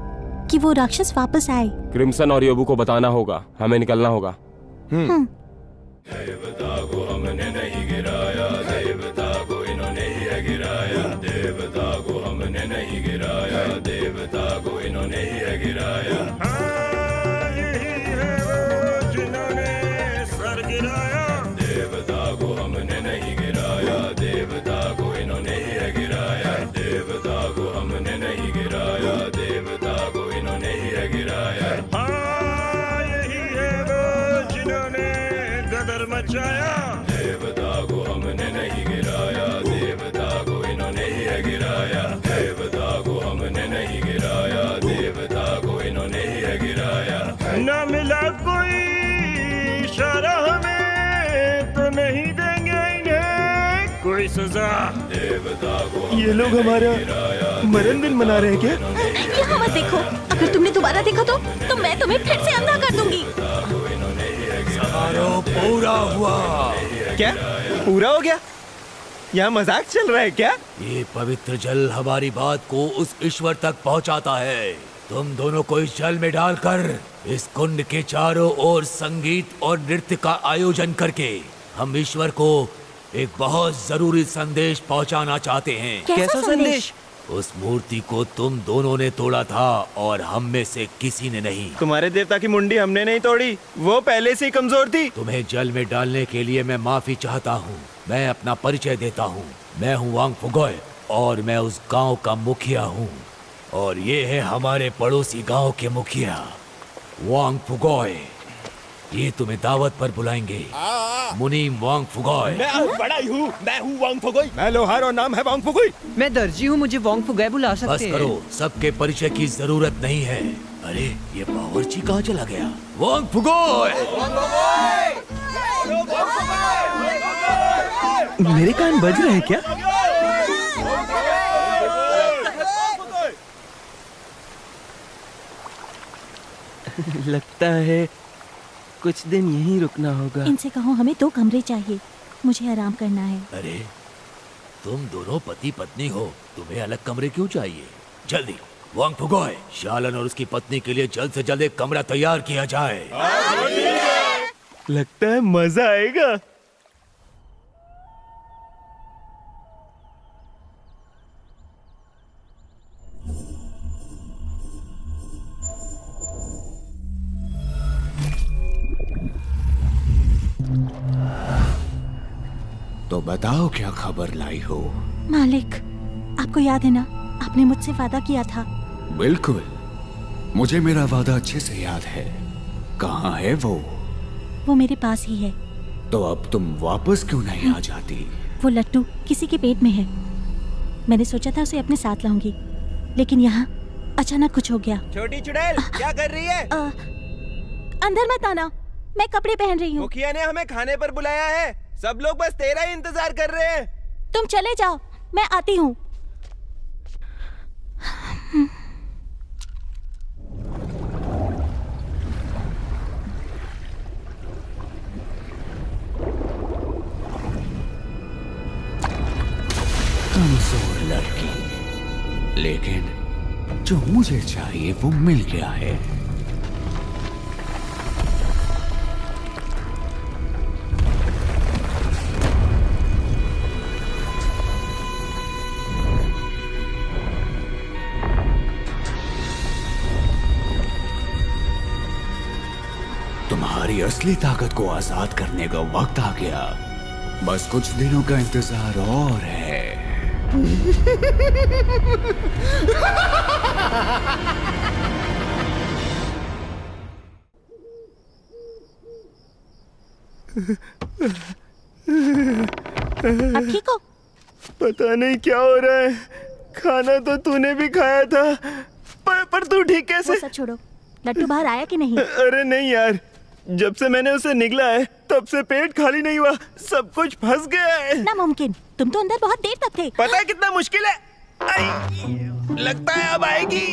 कि वो राक्षस वापस आए। क्रिम्सन और योबू को बताना होगा, हमें निकलना होगा। देवता को हमने नहीं गिराया, देवता को इन्होंने ही गिराया। देवता को हमने नहीं गिराया, देवता को इन्होंने ही गिराया। जिन्होंने सर गिराया, देवता को हमने नहीं गिराया, देवता को इन्होंने ही गिराया। देवता को हमने नहीं गिराया, देवता को इन्होंने ही गिराया। हाँ यही है वो जिन्होंने गदर मचाया। देवता को हमने नहीं गिराया, देवता को इन्होंने ही गिराया। देवता को हमने नहीं गिराया, देवता को इन्होंने ही गिराया। न मिला कोई इशारा हमें तो नहीं देंगे इन्हें कोई सजा। देवता को ये लोग हमारा मरण दिन मना रहे हैं क्या? यहाँ मत देखो, अगर तुमने दोबारा देखा तो मैं तुम्हें फिर से अंधा कर दूंगी। समारोह पूरा हुआ। क्या पूरा हो गया? यहाँ मजाक चल रहा है क्या? ये पवित्र जल हमारी बात को उस ईश्वर तक पहुंचाता है। तुम दोनों को इस जल में डालकर इस कुंड के चारों ओर संगीत और नृत्य का आयोजन करके हम ईश्वर को एक बहुत जरूरी संदेश पहुंचाना चाहते हैं। कैसा संदेश? उस मूर्ति को तुम दोनों ने तोड़ा था और हम में से किसी ने नहीं। तुम्हारे देवता की मुंडी हमने नहीं तोड़ी, वो पहले से ही कमजोर थी। तुम्हें जल में डालने के लिए मैं माफी चाहता हूँ। मैं अपना परिचय देता हूँ। मैं हूँ वांग फुगोय और मैं उस गांव का मुखिया हूँ। और ये है हमारे पड़ोसी गांव के मुखिया वांग फुगोय। ये तुम्हें दावत पर बुलाएंगे। मुनीम वांग फुगोय। मैं बड़ा ही हूँ, मैं हूँ वांग फुगोय। मैं लोहार और नाम है वांग फुगोय। मैं दर्जी हूँ, मुझे वांग फुगोय बुला सकते बस हैं। करो, सबके परिचय की जरूरत नहीं है। अरे ये बावर्ची कहाँ चला गया? वांग फुगोय। मेरे कान बज रहे हैं क्या? लगता है कुछ दिन यहीं रुकना होगा। इनसे कहो हमें 2 कमरे चाहिए, मुझे आराम करना है। अरे तुम दोनों पति पत्नी हो, तुम्हें अलग कमरे क्यों चाहिए? जल्दी वांग फुगोय, शालन और उसकी पत्नी के लिए जल्द से जल्द एक कमरा तैयार किया जाए। लगता है मजा आएगा। तो बताओ क्या खबर लाई हो। मालिक, आपको याद है ना, आपने मुझसे वादा किया था। बिल्कुल, मुझे मेरा वादा अच्छे से याद है। कहाँ है वो? वो मेरे पास ही है। तो अब तुम वापस क्यों नहीं आ जाती? वो लट्टू किसी के पेट में है। मैंने सोचा था उसे अपने साथ लाऊंगी, लेकिन यहाँ अचानक कुछ हो गया। छोटी चुड़ैल, क्या कर रही है? अंदर मत आना, मैं कपड़े पहन रही हूँ। मुखिया ने हमें खाने पर बुलाया है, सब लोग बस तेरा ही इंतजार कर रहे हैं। तुम चले जाओ, मैं आती हूँ। कमजोर लड़की, लेकिन जो मुझे चाहिए वो मिल गया है। तुम्हारी असली ताकत को आजाद करने का वक्त आ गया। बस कुछ दिनों का इंतजार और है। अब ठीक हो? पता नहीं क्या हो रहा है। खाना तो तूने भी खाया था, पर तू ठीक कैसे? वो सब छोड़ो, लट्टू बाहर आया कि नहीं? अरे नहीं यार, जब से मैंने उसे निगला है तब से पेट खाली नहीं हुआ, सब कुछ फंस गया है। नामुमकिन, तुम तो अंदर बहुत देर तक थे। पता है कितना मुश्किल है? लगता है अब आएगी।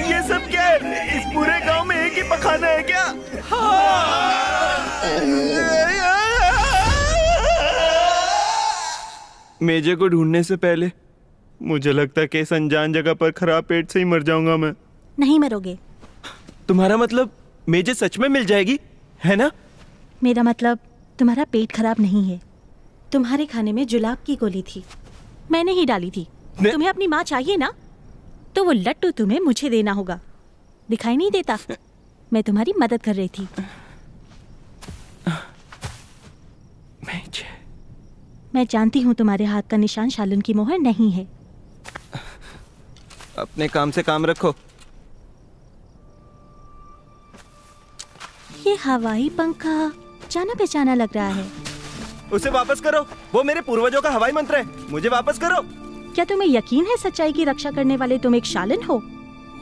ये सब क्या है? इस पूरे गांव में एक ही पखाना है क्या? मेजे को ढूंढने से पहले मुझे लगता है कि इस अनजान जगह पर खराब पेट से ही मर जाऊंगा मैं। नहीं मरोगे। तुम्हारा मतलब मेजे सच में मिल जाएगी, है ना? मेरा मतलब तुम्हारा पेट खराब नहीं है। तुम्हारे खाने में जुलाब की गोली थी, मैंने ही डाली थी। तुम्हें अपनी माँ चाहिए ना, तो वो लट्टू तुम्हें मुझे देना होगा। दिखाई नहीं देता? मैं तुम्हारी मदद कर रही थी। मैं जानती हूँ तुम्हारे हाथ का निशान शालन की मोहर नहीं है। अपने काम से काम रखो। ये हवाई पंखा जाना पहचाना लग रहा है। उसे वापस करो, वो मेरे पूर्वजों का हवाई मंत्र है। मुझे वापस करो। क्या तुम्हें यकीन है सच्चाई की रक्षा करने वाले तुम एक शालन हो?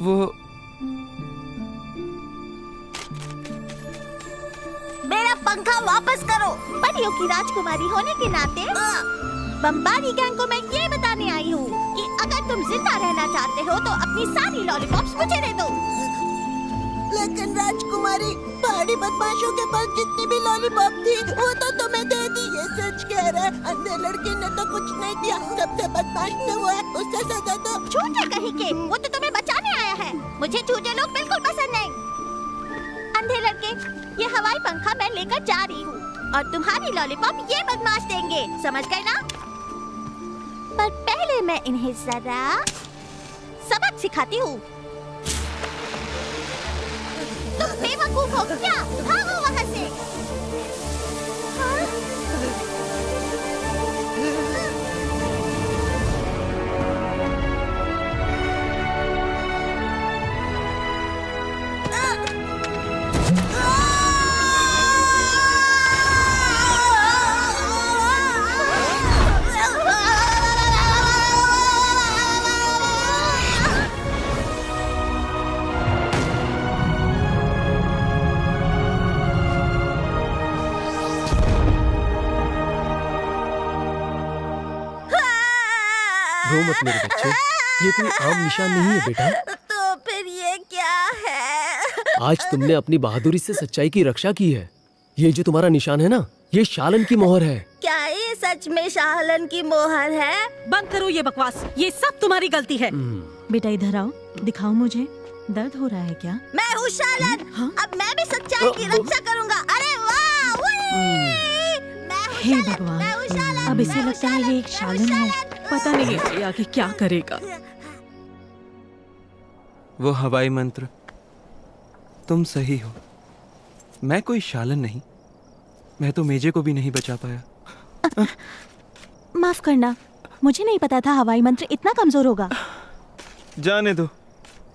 वो मेरा पंखा वापस करो। परियों की राजकुमारी होने के नाते बम्बारी गैंग को मैं ये बताने आई हूँ कि अगर तुम जिंदा रहना चाहते हो तो अपनी सारी लॉलीपॉप्स मुझे दे दो। लेकिन राजकुमारी, पहाड़ी बदमाशों के पास जितनी भी लॉलीपॉप थी वो तो तुम्हें दे दी। ये सच कह रहा है, अंधे लड़के ने तो कुछ नहीं दिया। सबसे बदमाश तो वो है, उससे सजा दो। झूठे कहीं के, वो तो तुम्हें बचाने आया है। मुझे झूठे लोग बिल्कुल पसंद नहीं। अंधे लड़के, ये हवाई पंखा मैं लेकर जा रही हूँ और तुम्हारी लॉलीपॉप ये बदमाश देंगे, समझ गए ना? पर पहले मैं इन्हें जरा सबक सिखाती हूँ। तुम बेवकूफ हो क्या? भागो वहाँ से। रो मत मेरे बच्चे, ये कोई आम निशान नहीं है बेटा। तो फिर ये क्या है? आज तुमने अपनी बहादुरी से सच्चाई की रक्षा की है। ये जो तुम्हारा निशान है ना, ये शालन की मोहर है। क्या ये सच में शालन की मोहर है? बंद करो ये बकवास, ये सब तुम्हारी गलती है। बेटा इधर आओ, दिखाओ मुझे। दर्द हो रहा है क्या? मैं हूँ शालन। अब मैं भी सच्चाई की रक्षा करूँगा। अरे वाह! हे भगवान, अब इसे लगता है ये एक शालन है। पता नहीं ये आगे क्या करेगा। वो हवाई मंत्र, तुम सही हो। मैं कोई शालन नहीं, मैं तो मेजे को भी नहीं बचा पाया। माफ करना, मुझे नहीं पता था हवाई मंत्र इतना कमजोर होगा। जाने दो,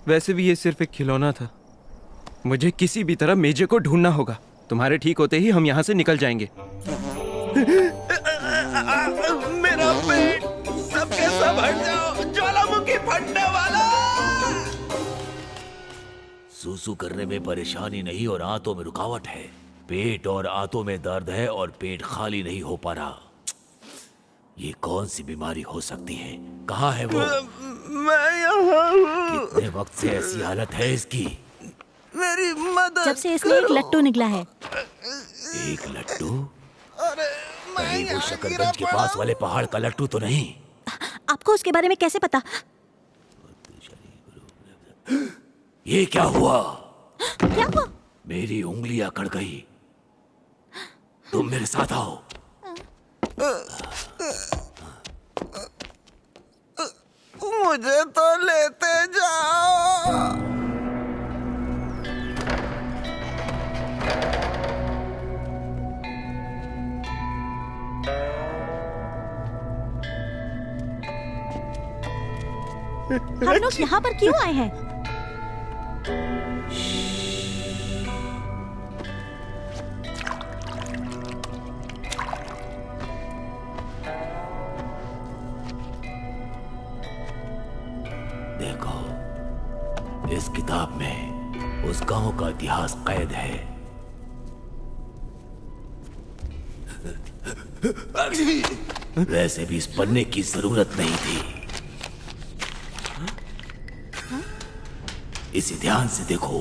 वैसे भी ये सिर्फ एक खिलौना था। मुझे किसी भी तरह मेजे को ढूंढना होगा। तुम्हारे ठीक होते ही हम यहाँ से निकल जाएंगे। मेरा पेट, सबके सब हट जाओ, ज्वालामुखी फटने वाला। सूसू करने में परेशानी नहीं और आंतों में रुकावट है। पेट और आंतों में दर्द है और पेट खाली नहीं हो पा रहा। ये कौन सी बीमारी हो सकती है? कहाँ है वो? मैं यहाँ हूँ। कितने वक्त से ऐसी हालत है इसकी? मेरी मदद जब से इसमें एक लट्टू निकला है। एक लट्टू? अरे कहीं वो शकरगंज के पास वाले पहाड़ का लट्टू तो नहीं? आपको उसके बारे में कैसे पता? ये क्या हुआ? क्या हुआ? मेरी उंगली अकड़ गई। तुम मेरे साथ आओ। मुझे तो लेते जाओ। हम लोग यहाँ पर क्यों आए हैं? देखो, इस किताब में उस गांव का इतिहास कैद है। वैसे भी इस पन्ने की जरूरत नहीं थी। इसे ध्यान से देखो।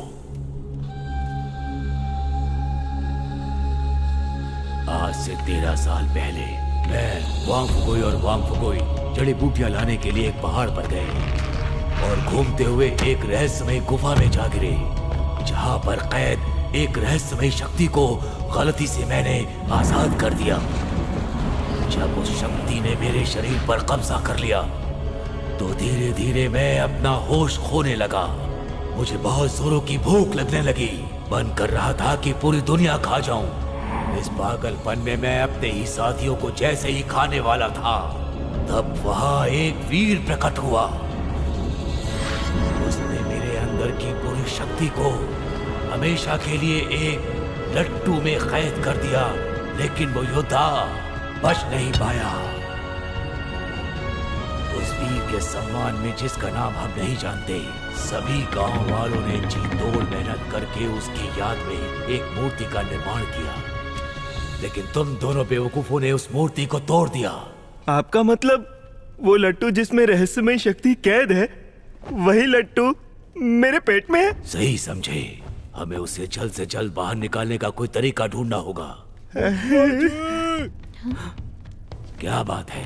आज से 13 साल पहले मैं वांगफुगोई और वांगफुगोई जड़ी बूटियां लाने के लिए एक पहाड़ पर गए और घूमते हुए एक रहस्यमय गुफा में जा गिरे, जहां पर कैद एक रहस्यमय शक्ति को गलती से मैंने आजाद कर दिया। जब उस शक्ति ने मेरे शरीर पर कब्जा कर लिया तो धीरे धीरे मैं अपना होश खोने लगा। मुझे बहुत जोरों की भूख लगने लगी। मन कर रहा था कि पूरी दुनिया खा जाऊं। इस पागलपन में मैं अपने ही साथियों को जैसे ही खाने वाला था, तब वहां एक वीर प्रकट हुआ। उसने मेरे अंदर की पूरी शक्ति को हमेशा के लिए एक लट्टू में कैद कर दिया, लेकिन वो योद्धा बच नहीं पाया। उस वीर के सम्मान में, जिसका नाम हम नहीं जानते, सभी गांव वालों ने जी तोड़ मेहनत करके उसकी याद में एक मूर्ति का निर्माण किया, लेकिन तुम दोनों बेवकूफों ने उस मूर्ति को तोड़ दिया। आपका मतलब वो लट्टू जिसमें रहस्यमय शक्ति कैद है, वही लट्टू मेरे पेट में है? सही समझे। हमें उसे जल्द से जल्द बाहर निकालने का कोई तरीका ढूंढना होगा। क्या बात है?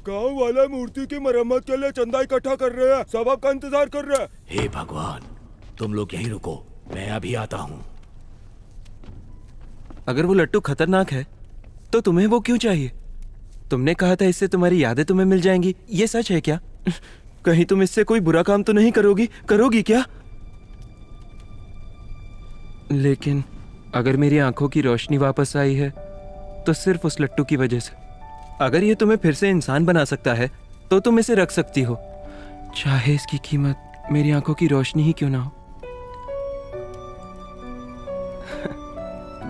गांव वाला मूर्ति की मरम्मत के लिए चंदा इकट्ठा कर रहे हैं। सब आपका इंतजार कर रहे हैं। हे भगवान, तुम लोग यहीं रुको, मैं अभी आता हूँ। अगर वो लट्टू खतरनाक है तो तुम्हें वो क्यों चाहिए? तुमने कहा था इससे तुम्हारी यादें तुम्हें मिल जाएंगी। ये सच है क्या? कहीं तुम इससे कोई बुरा काम तो नहीं करोगी क्या? लेकिन अगर मेरी आंखों की रोशनी वापस आई है तो सिर्फ उस लट्टू की वजह से। अगर ये तुम्हें फिर से इंसान बना सकता है तो तुम इसे रख सकती हो, चाहे इसकी कीमत मेरी आंखों की रोशनी ही क्यों ना हो।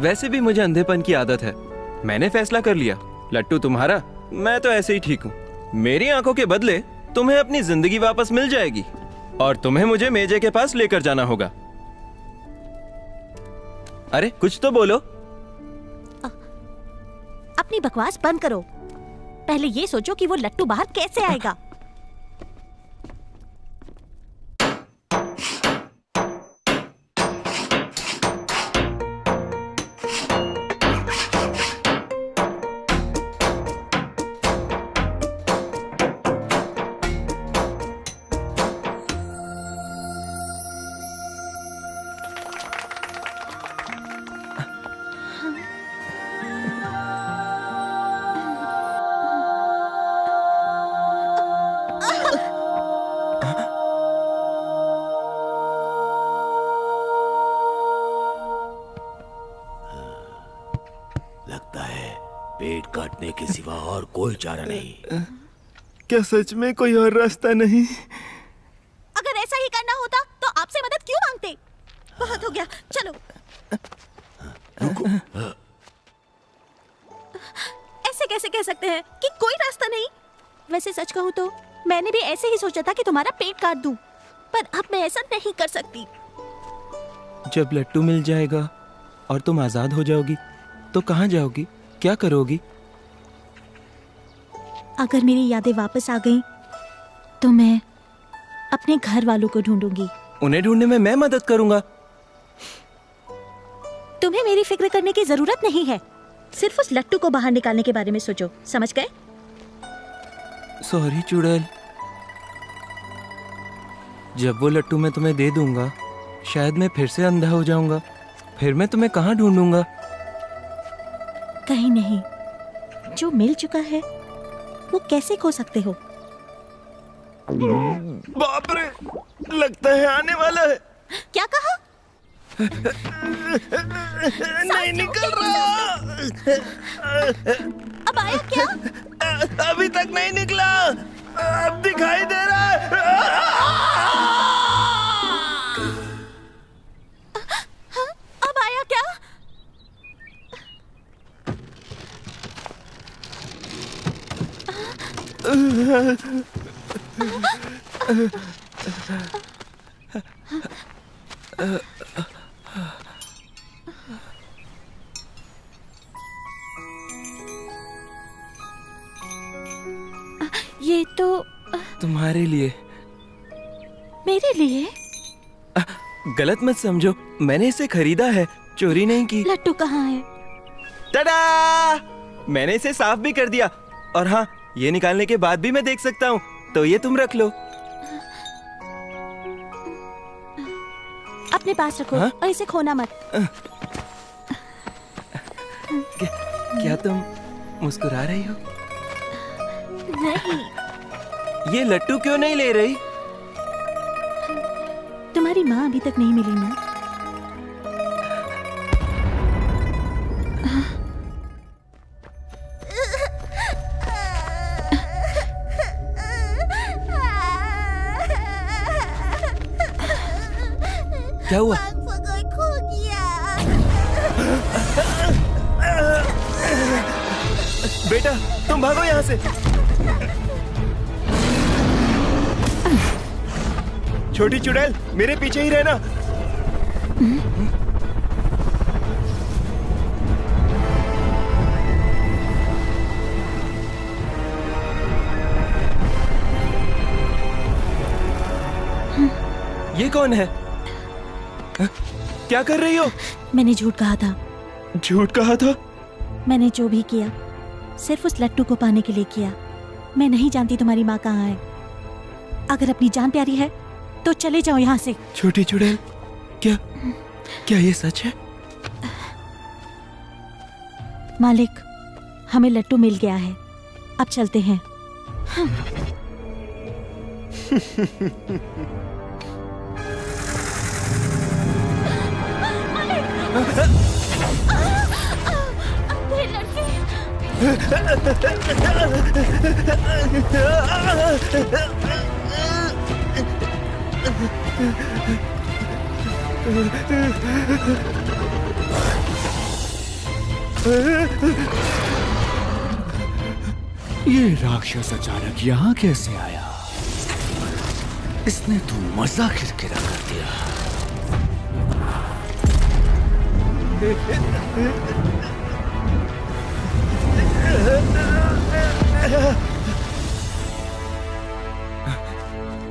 वैसे भी मुझे अंधेपन की आदत है। मैंने फैसला कर लिया, लट्टू तुम्हारा, मैं तो ऐसे ही ठीक हूँ। मेरी आंखों के बदले तुम्हें अपनी जिंदगी वापस मिल जाएगी और तुम्हें मुझे मेजे के पास लेकर जाना होगा। अरे कुछ तो बोलो। अपनी बकवास बंद करो। पहले ये सोचो कि वो लट्टू बाहर कैसे आएगा। कोई चारा नहीं। क्या सच में कोई और रास्ता नहीं? अगर ऐसा ही करना होता तो आपसे मदद क्यों मांगते? बहुत हो गया, चलो। ऐसे कैसे कह सकते हैं कि कोई रास्ता नहीं? वैसे सच कहूँ तो मैंने भी ऐसे ही सोचा था कि तुम्हारा पेट काट दूं, पर अब मैं ऐसा नहीं कर सकती। जब लट्टू मिल जाएगा और तुम आजाद हो जाओगी तो कहाँ जाओगी, क्या करोगी? अगर मेरी यादें वापस आ गईं, तो मैं अपने घर वालों को ढूंढूंगी। उन्हें ढूंढने में मैं मदद करूंगा। तुम्हें मेरी फिक्र करने की जरूरत नहीं है। सिर्फ उस लट्टू को बाहर निकालने के बारे में सोचो, समझ गए? सॉरी चुड़ैल। जब वो लट्टू मैं तुम्हें दे दूंगा, शायद मैं फिर से अंधा हो जाऊंगा। फिर मैं तुम्हें कहाँ ढूंढूंगा? कहीं नहीं। जो मिल चुका है वो कैसे खो सकते हो? बाप रे, लगता है आने वाला है। क्या कहा? नहीं निकल रहा। अब आया क्या? अभी तक नहीं निकला, अब दिखाई दे रहा है। अब आया क्या? ये तो तुम्हारे लिए। मेरे लिए? गलत मत समझो, मैंने इसे खरीदा है, चोरी नहीं की। लट्टू कहाँ है? टडा! मैंने इसे साफ भी कर दिया। और हाँ, ये निकालने के बाद भी मैं देख सकता हूँ, तो ये तुम रख लो। अपने पास रखो। हाँ? और इसे खोना मत। क्या तुम मुस्कुरा रही हो? नहीं। ये लट्टू क्यों नहीं ले रही? तुम्हारी माँ अभी तक नहीं मिली ना? क्या हुआ? खो गया। बेटा, तुम भागो यहाँ से। छोटी चुड़ैल, मेरे पीछे ही रहना। ये कौन है? क्या कर रही हो? मैंने झूठ कहा था। झूठ कहा था? मैंने जो भी किया सिर्फ उस लट्टू को पाने के लिए किया। मैं नहीं जानती तुम्हारी माँ कहाँ है। अगर अपनी जान प्यारी है तो चले जाओ यहाँ से। छोटी चुड़ैल, क्या ये सच है? मालिक, हमें लट्टू मिल गया है, अब चलते हैं। ये राक्षस अचानक यहाँ कैसे आया? इसने तो मजा किरकिरा कर दिया।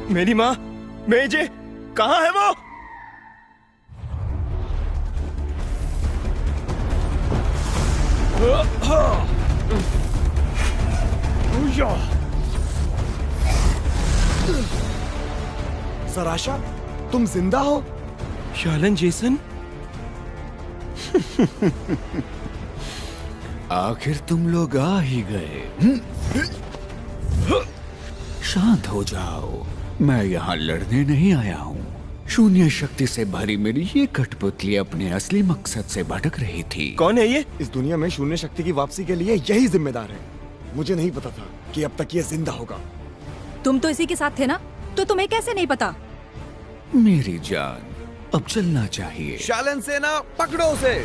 मेरी माँ, मेजे, कहाँ है वो? सराशा, तुम जिंदा हो? शालन जेसन? आखिर तुम लोग आ ही गए। शांत हो जाओ, मैं यहाँ लड़ने नहीं आया हूँ। शून्य शक्ति से भरी मेरी ये कठपुतली अपने असली मकसद से भटक रही थी। कौन है ये? इस दुनिया में शून्य शक्ति की वापसी के लिए यही जिम्मेदार है। मुझे नहीं पता था कि अब तक ये जिंदा होगा। तुम तो इसी के साथ थे ना, तो तुम्हें कैसे नहीं पता? मेरी जान, अब चलना चाहिए। शालन सेना, पकड़ो उसे।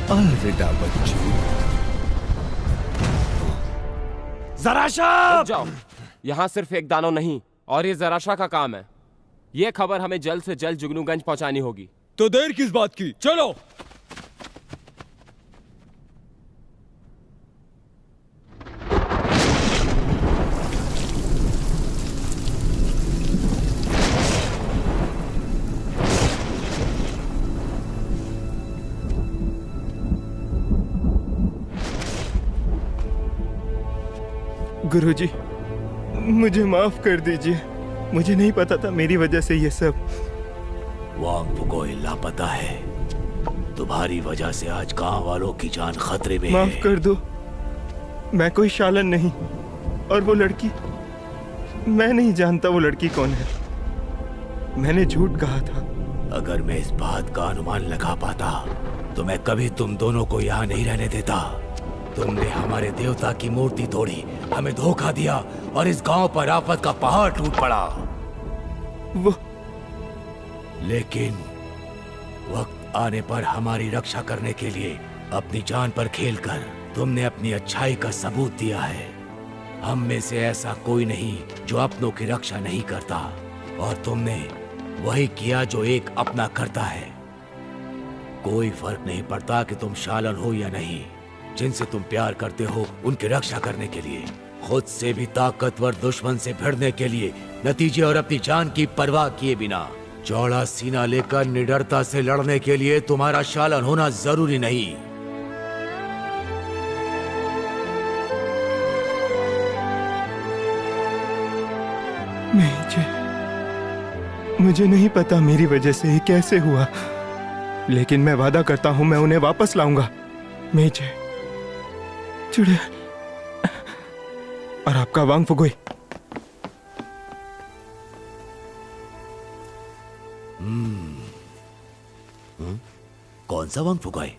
अलविदा बच्चों। जराशाह! रुक जाओ, यहाँ सिर्फ एक दानव नहीं और ये जराशाह का काम है। ये खबर हमें जल्द से जल्द जुगनूगंज पहुंचानी होगी। तो देर किस बात की, चलो। गुरुजी, मुझे माफ कर दीजिए। मुझे नहीं पता था मेरी वजह से ये सब। वांग फुगोई लापता है। तुम्हारी वजह से आज गांव वालों की जान खतरे में माफ है। कर दो, मैं कोई शालन नहीं। और वो लड़की, मैं नहीं जानता वो लड़की कौन है। मैंने झूठ कहा था। अगर मैं इस बात का अनुमान लगा पाता तो मैं कभी तुम दोनों को यहाँ नहीं रहने देता। तुमने हमारे देवता की मूर्ति तोड़ी, हमें धोखा दिया और इस गांव पर आफत का पहाड़ टूट पड़ा। वो लेकिन वक्त आने पर हमारी रक्षा करने के लिए अपनी जान पर खेलकर तुमने अपनी अच्छाई का सबूत दिया है। हम में से ऐसा कोई नहीं जो अपनों की रक्षा नहीं करता, और तुमने वही किया जो एक अपना करता है। कोई फर्क नहीं पड़ता कि तुम शालन हो या नहीं। जिनसे तुम प्यार करते हो उनकी रक्षा करने के लिए, खुद से भी ताकतवर दुश्मन से भिड़ने के लिए, नतीजे और अपनी जान की परवाह किए बिना चौड़ा सीना लेकर निडरता से लड़ने के लिए तुम्हारा शालन होना जरूरी नहीं। मुझे नहीं पता मेरी वजह से ये कैसे हुआ, लेकिन मैं वादा करता हूं मैं उन्हें वापस लाऊंगा। मेजे, चुड़ैल और आपका वांग फुगोई। कौन सा वांग फुगोई?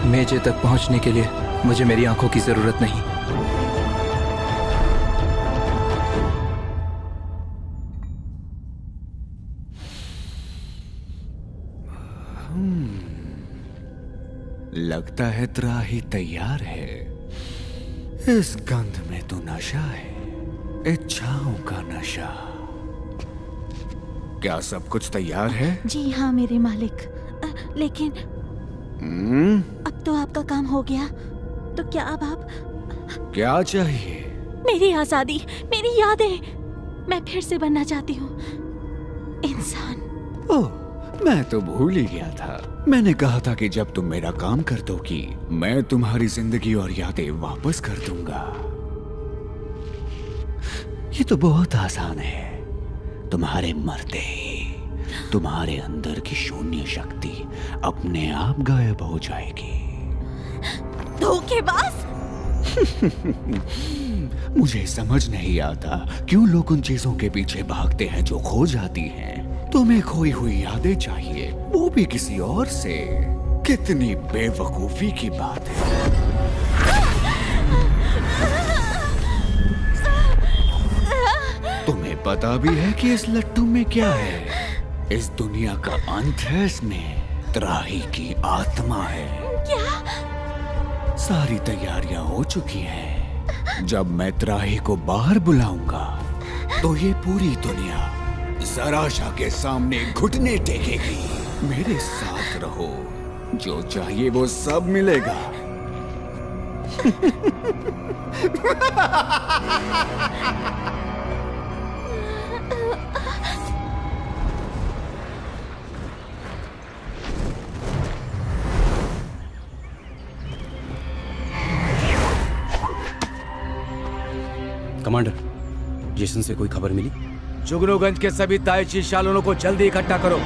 मेजे तक पहुंचने के लिए मुझे मेरी आंखों की जरूरत नहीं। लगता है त्राही तैयार है। इस गंध में तो नशा है, इच्छाओं का नशा। क्या सब कुछ तैयार है? जी हाँ मेरे मालिक, लेकिन अब तो आपका काम हो गया, तो क्या अब आप? क्या चाहिए? मेरी आजादी, मेरी यादें। मैं फिर से बनना चाहती हूँ इंसान। ओह, मैं तो भूल ही गया था। मैंने कहा था कि जब तुम मेरा काम कर दोगी, मैं तुम्हारी जिंदगी और यादें वापस कर दूंगा। ये तो बहुत आसान है। तुम्हारे मरते ही तुम्हारे अंदर की शून्य शक्ति अपने आप गायब हो जाएगी। धोखेबाज! मुझे समझ नहीं आता क्यों लोग उन चीजों के पीछे भागते हैं जो खो जाती हैं। तुम्हें खोई हुई यादें चाहिए, वो भी किसी और से। कितनी बेवकूफी की बात है। तुम्हें पता भी है कि इस लट्टू में क्या है? इस दुनिया का अंत है, इसमें त्राही की आत्मा है। क्या? सारी तैयारियां हो चुकी हैं। जब मैं त्राही को बाहर बुलाऊंगा तो ये पूरी दुनिया जराशाह के सामने घुटने टेकेगी। मेरे साथ रहो, जो चाहिए वो सब मिलेगा। कमांडर, जेसन से कोई खबर मिली? जुगनूगंज के सभी ताइची शालनों को जल्दी इकट्ठा करो।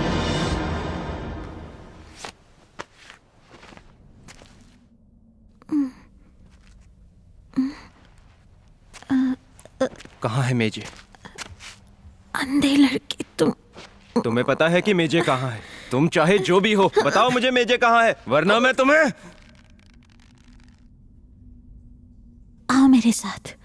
कहाँ है मेजे? अंधे लड़के, तुम्हें पता है कि मेजे कहाँ है? तुम चाहे जो भी हो, बताओ मुझे मेजे कहाँ है, वरना मैं तुम्हें... आओ मेरे साथ।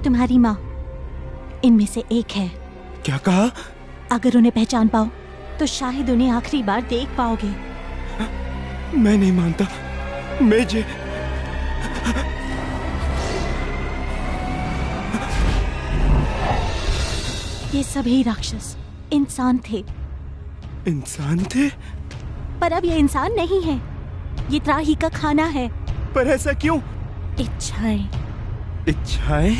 तुम्हारी माँ इनमें से एक है। क्या कहा? अगर उन्हें पहचान पाओ तो शायद उन्हें आखिरी बार देख पाओगे। मैं नहीं मानता। मेजे, ये सभी राक्षस इंसान थे। इंसान थे? पर अब ये इंसान नहीं है, ये त्राही का खाना है। पर ऐसा क्यों? इच्छाएं। इच्छाएं?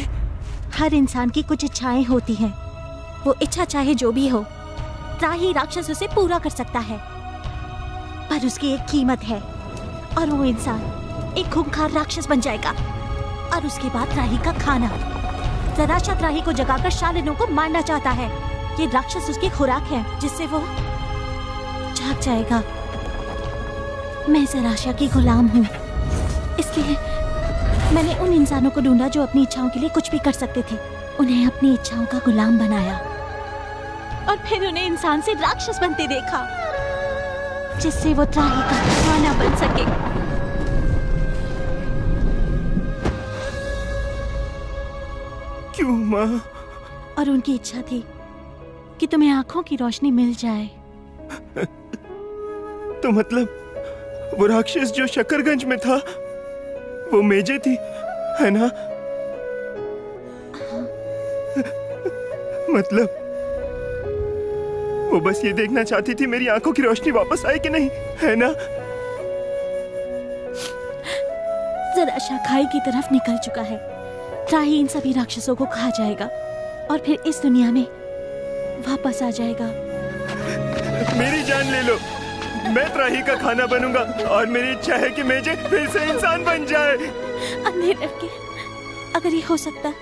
हर इंसान की कुछ इच्छाएं होती हैं। वो इच्छा चाहे जो भी हो, त्राही राक्षस उसे पूरा कर सकता है। पर उसकी एक कीमत है, और वो इंसान एक खूंखार राक्षस बन जाएगा, और उसके बाद त्राही का खाना। जराशा त्राही को जगाकर शालिनों को मारना चाहता है। ये राक्षस उसकी खुराक है, जिससे वो जाग जाएगा। मैं जराशा की गुलाम हूँ, इसलिए मैंने उन इंसानों को ढूंढा जो अपनी इच्छाओं के लिए कुछ भी कर सकते थे। उन्हें अपनी इच्छाओं का गुलाम बनाया, और फिर उन्हें इंसान से राक्षस बनते देखा, जिससे वो त्राही का खाना बन सके। क्यों माँ? और उनकी इच्छा थी कि तुम्हें आंखों की रोशनी मिल जाए। तो मतलब वो राक्षस जो शकरगंज में था, वो मेजे थी, है ना? मतलब वो बस ये देखना चाहती थी मेरी आंखों की रोशनी वापस आए कि नहीं, है ना? जराशा खाई की तरफ निकल चुका है। त्राही इन सभी राक्षसों को खा जाएगा, और फिर इस दुनिया में वापस आ जाएगा। मेरी जान ले लो, मैं त्राही का खाना बनूंगा, और मेरी इच्छा है कि मेजे फिर से इंसान बन जाए। अंधे लड़के, अगर ये हो सकता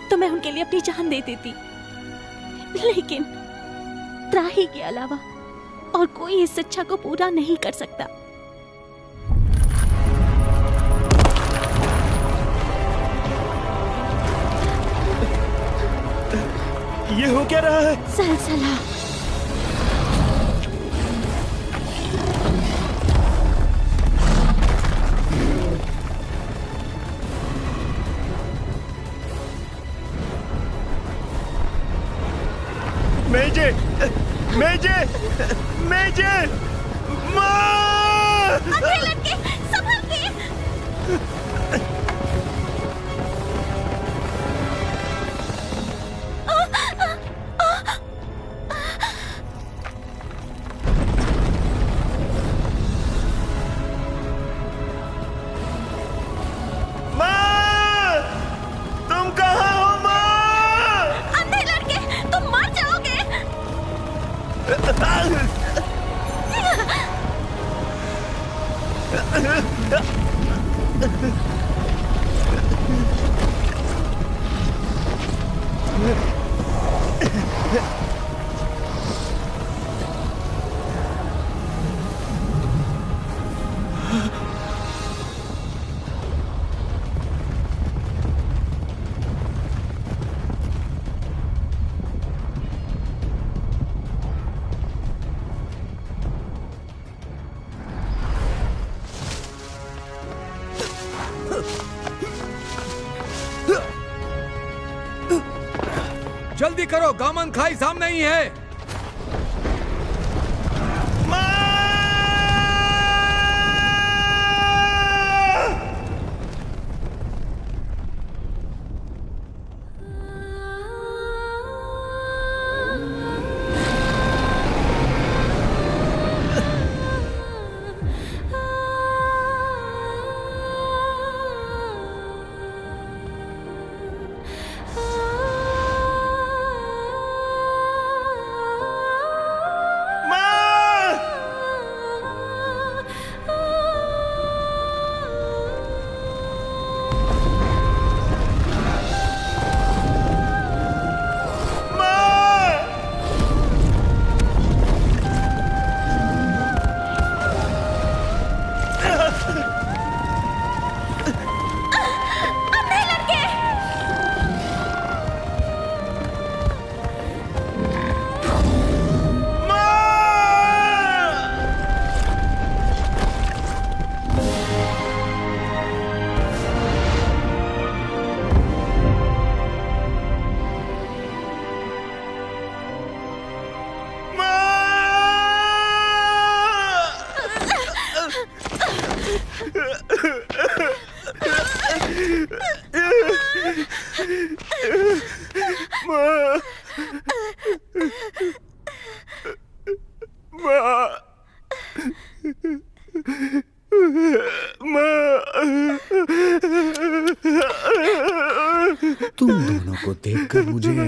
तो मैं उनके लिए अपनी जान दे देती, लेकिन त्राही के अलावा और कोई इस इच्छा को पूरा नहीं कर सकता। ये हो क्या रहा है? सलसला। मेजे, मेजे, मेजे, माँ! अंधे लड़के, संभल के! जल्दी करो, गामन खाई सामने ही है।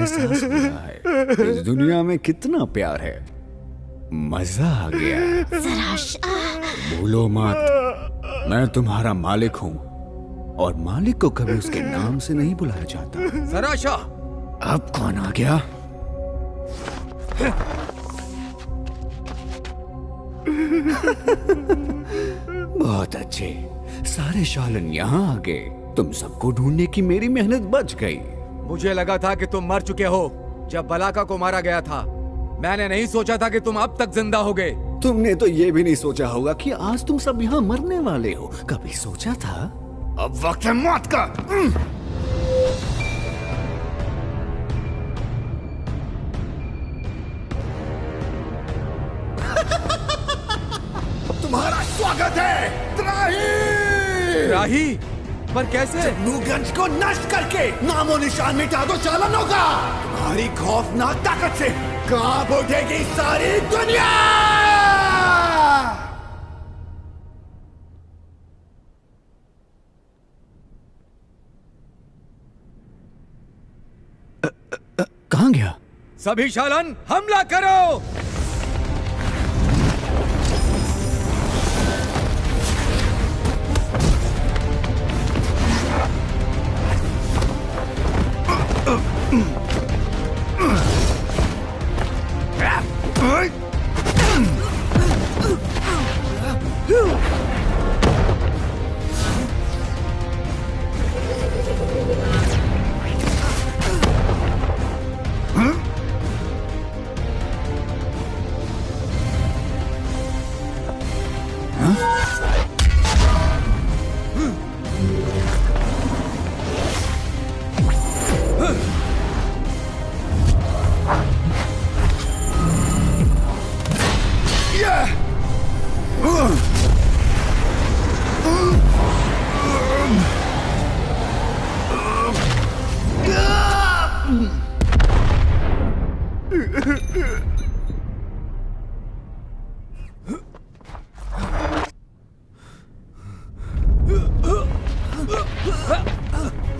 एहसास हो रहा है इस दुनिया में कितना प्यार है। मजा आ गया। भूलो मत, मैं तुम्हारा मालिक हूँ और मालिक को कभी उसके नाम से नहीं बुलाया जाता। ज़राशा! अब कौन आ गया? बहुत अच्छे, सारे शालन यहाँ आ गए। तुम सबको ढूंढने की मेरी मेहनत बच गई। मुझे लगा था कि तुम मर चुके हो जब बलाका को मारा गया था। मैंने नहीं सोचा था कि तुम अब तक जिंदा हो गए। तुमने तो ये भी नहीं सोचा होगा कि आज तुम सब यहाँ मरने वाले हो। कभी सोचा था? अब वक्त है मौत का। तुम्हारा स्वागत है त्राही। त्राही? पर कैसे? जगनूगंज को नष्ट करके नामो निशान मिटा दो चालनों का। तुम्हारी खौफनाक ताकत से कांप उठेगी सारी दुनिया। कहाँ गया? सभी शालन हमला करो।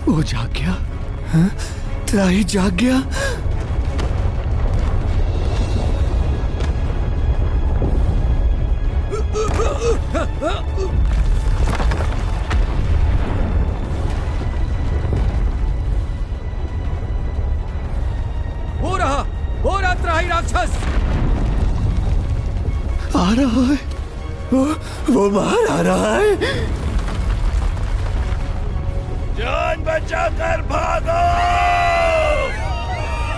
वो जाग गया? हाँ? त्राही जाग गया? वो रहा त्राही राक्षस। आ रहा है। वो बाहर आ रहा है। जान बचाकर भागो!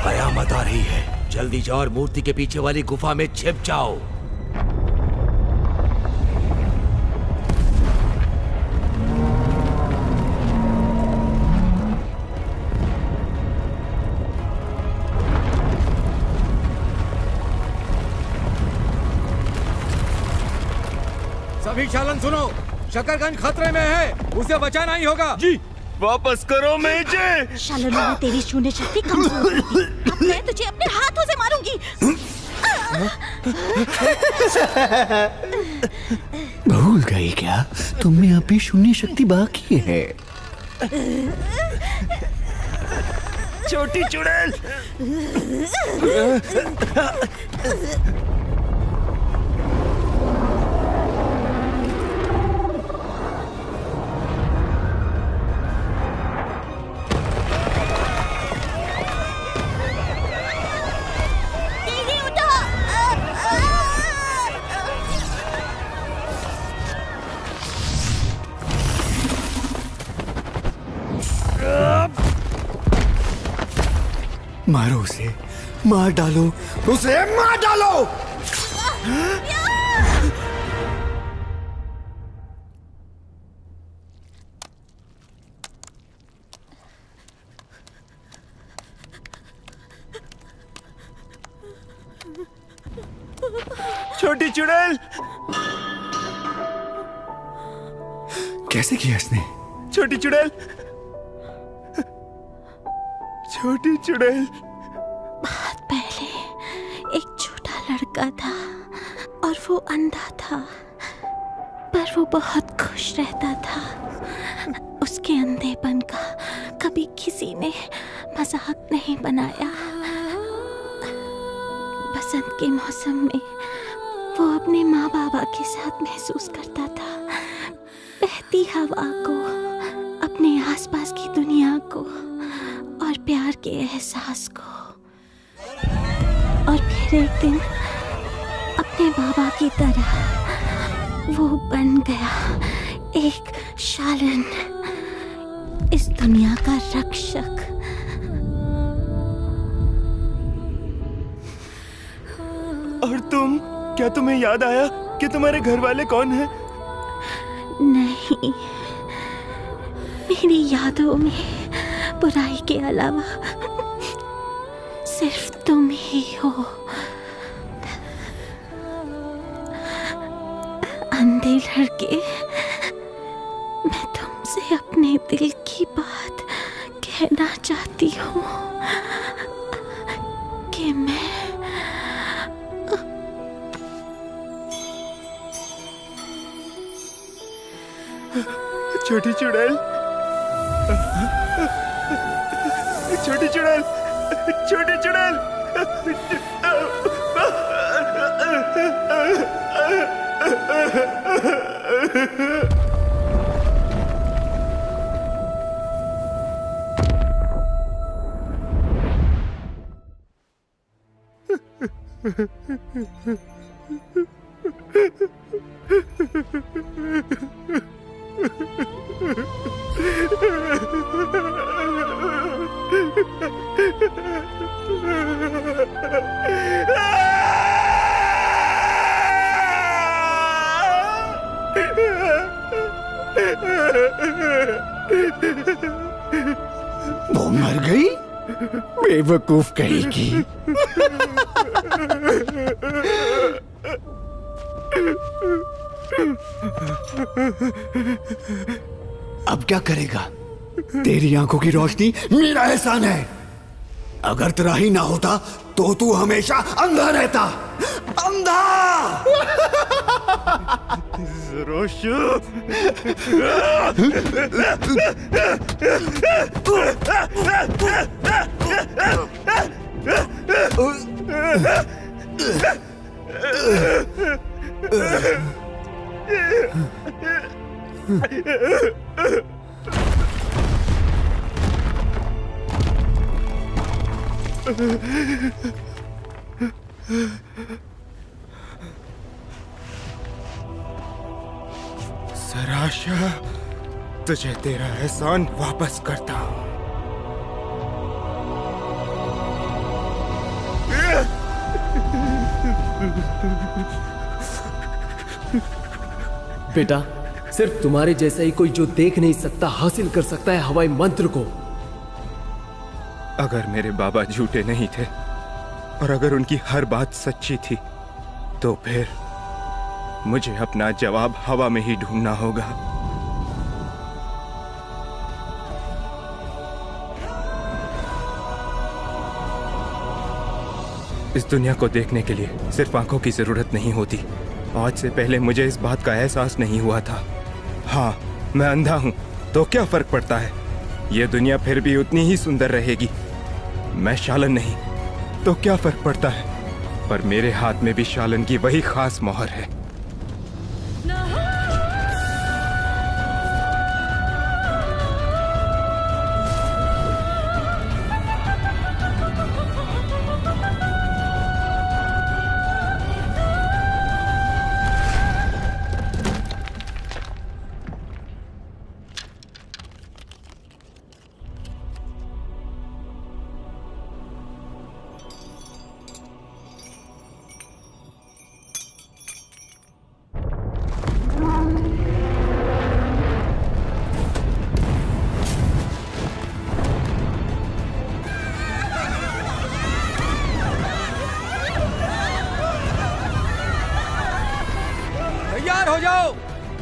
कयामत आ रही है। जल्दी जाओ और मूर्ति के पीछे वाली गुफा में छिप जाओ। सभी चालन सुनो, शकरगंज खतरे में है, उसे बचाना ही होगा। जी, वापस करो मेजे। शालन में तेरी शून्य शक्ति कमजोर थी। अब मैं तुझे अपने हाथों से मारूंगी। भूल गई क्या? तुम में अभी शून्य शक्ति बाकी है। छोटी चुड़ैल। मारो उसे, मार डालो उसे, मार डालो। छोटी चुड़ैल। कैसे किया इसने? छोटी चुड़ैल, छोटी चुड़ैल। बहुत पहले एक छोटा लड़का था और वो अंधा था, पर वो बहुत खुश रहता था। उसके अंधेपन का कभी किसी ने मजाक नहीं बनाया। बसंत के मौसम में वो अपने माँ बाबा के साथ महसूस करता था, बहती हवा को, अपने आसपास की दुनिया को और प्यार के एहसास को। और फिर एक दिन अपने बाबा की तरह वो बन गया एक शालन, इस दुनिया का रक्षक। और तुम, क्या तुम्हें याद आया कि तुम्हारे घर वाले कौन हैं? नहीं, मेरी यादों में बुराई के अलावा सिर्फ तुम ही हो। अंधे लड़के, मैं तुमसे अपने दिल की बात कहना चाहती हूँ कि मैं छोटी चुड़ैल, छोटी चुड़ैल, छोटी चुड़ैल। वो मर गई? बेवकूफ कहेगी। अब क्या करेगा? तेरी आंखों की रोशनी मेरा एहसान है। अगर तेरा ही ना होता तो तू हमेशा अंधा रहता। अंधा। सराशा, तुझे तेरा एहसान वापस करता हूँ। बेटा, सिर्फ तुम्हारे जैसा ही कोई जो देख नहीं सकता हासिल कर सकता है हवाई मंत्र को। अगर मेरे बाबा झूठे नहीं थे और अगर उनकी हर बात सच्ची थी, तो फिर मुझे अपना जवाब हवा में ही ढूंढना होगा। इस दुनिया को देखने के लिए सिर्फ आंखों की जरूरत नहीं होती। आज से पहले मुझे इस बात का एहसास नहीं हुआ था। हाँ, मैं अंधा हूं, तो क्या फर्क पड़ता है? ये दुनिया फिर भी उतनी ही सुंदर रहेगी। मैं शालन नहीं, तो क्या फर्क पड़ता है? पर मेरे हाथ में भी शालन की वही खास मोहर है।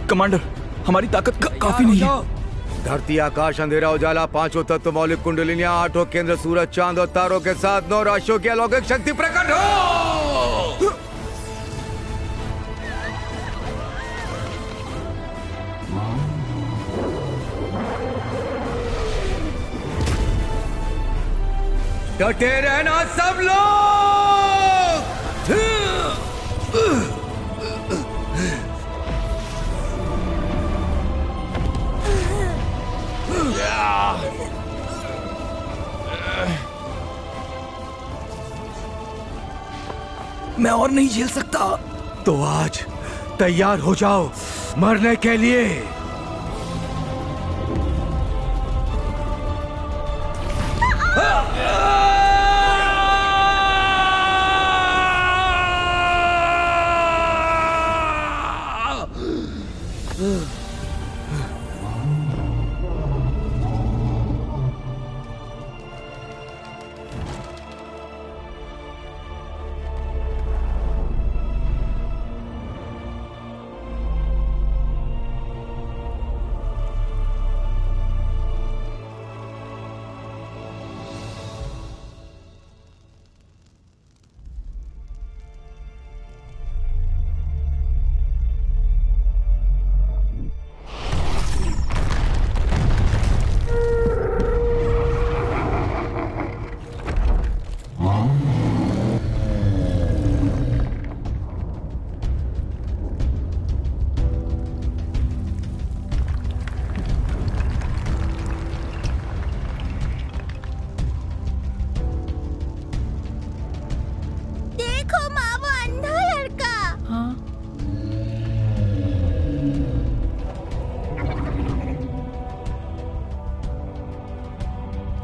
कमांडर, हमारी ताकत काफी नहीं है। धरती, आकाश, अंधेरा, उजाला, पांचों तत्व, मौलिक कुंडलिनियां, आठों केंद्र, सूरज, चांद और तारों के साथ 9 राशियों की अलौकिक शक्ति प्रकट हो। डटे रहना सब लोग। मैं और नहीं झेल सकता। तो आज तैयार हो जाओ मरने के लिए।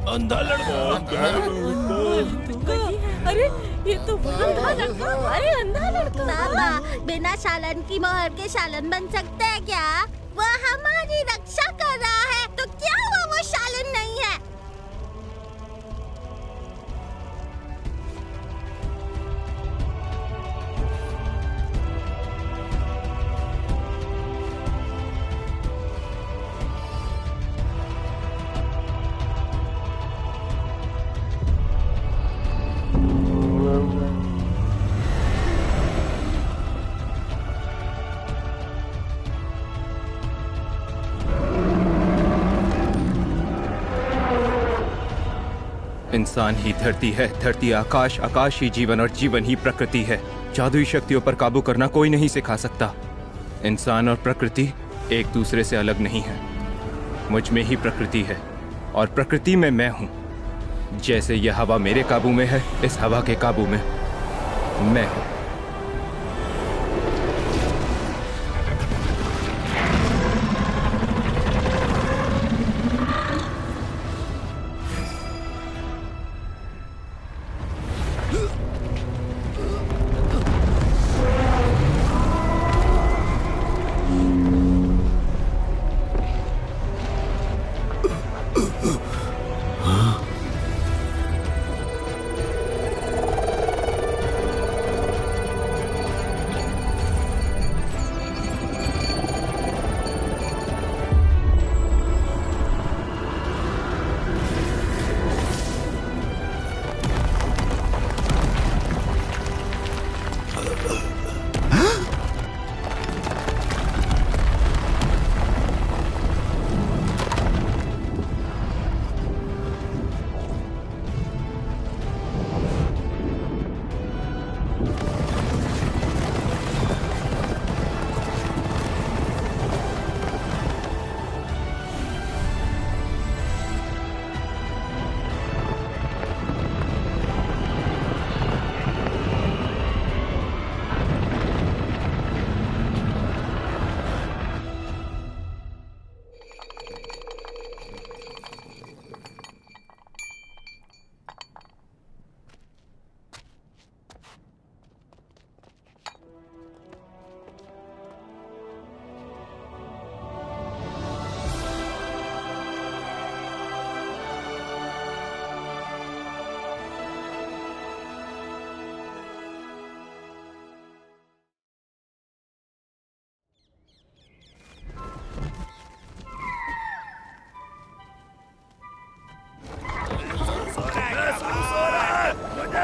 अंधा लड़का। अरे ये तो अंधा लड़का। अरे अंधा लड़का। पापा बिना शालन की मोहर के शालन बन सकते हैं क्या? वह हमारी रक्षा कर रहा है तो क्या हुआ वो शालन नहीं है? इंसान ही धरती है, धरती आकाश, आकाश ही जीवन और जीवन ही प्रकृति है। जादुई शक्तियों पर काबू करना कोई नहीं सिखा सकता। इंसान और प्रकृति एक दूसरे से अलग नहीं है। मुझ में ही प्रकृति है और प्रकृति में मैं हूँ। जैसे यह हवा मेरे काबू में है, इस हवा के काबू में मैं हूँ।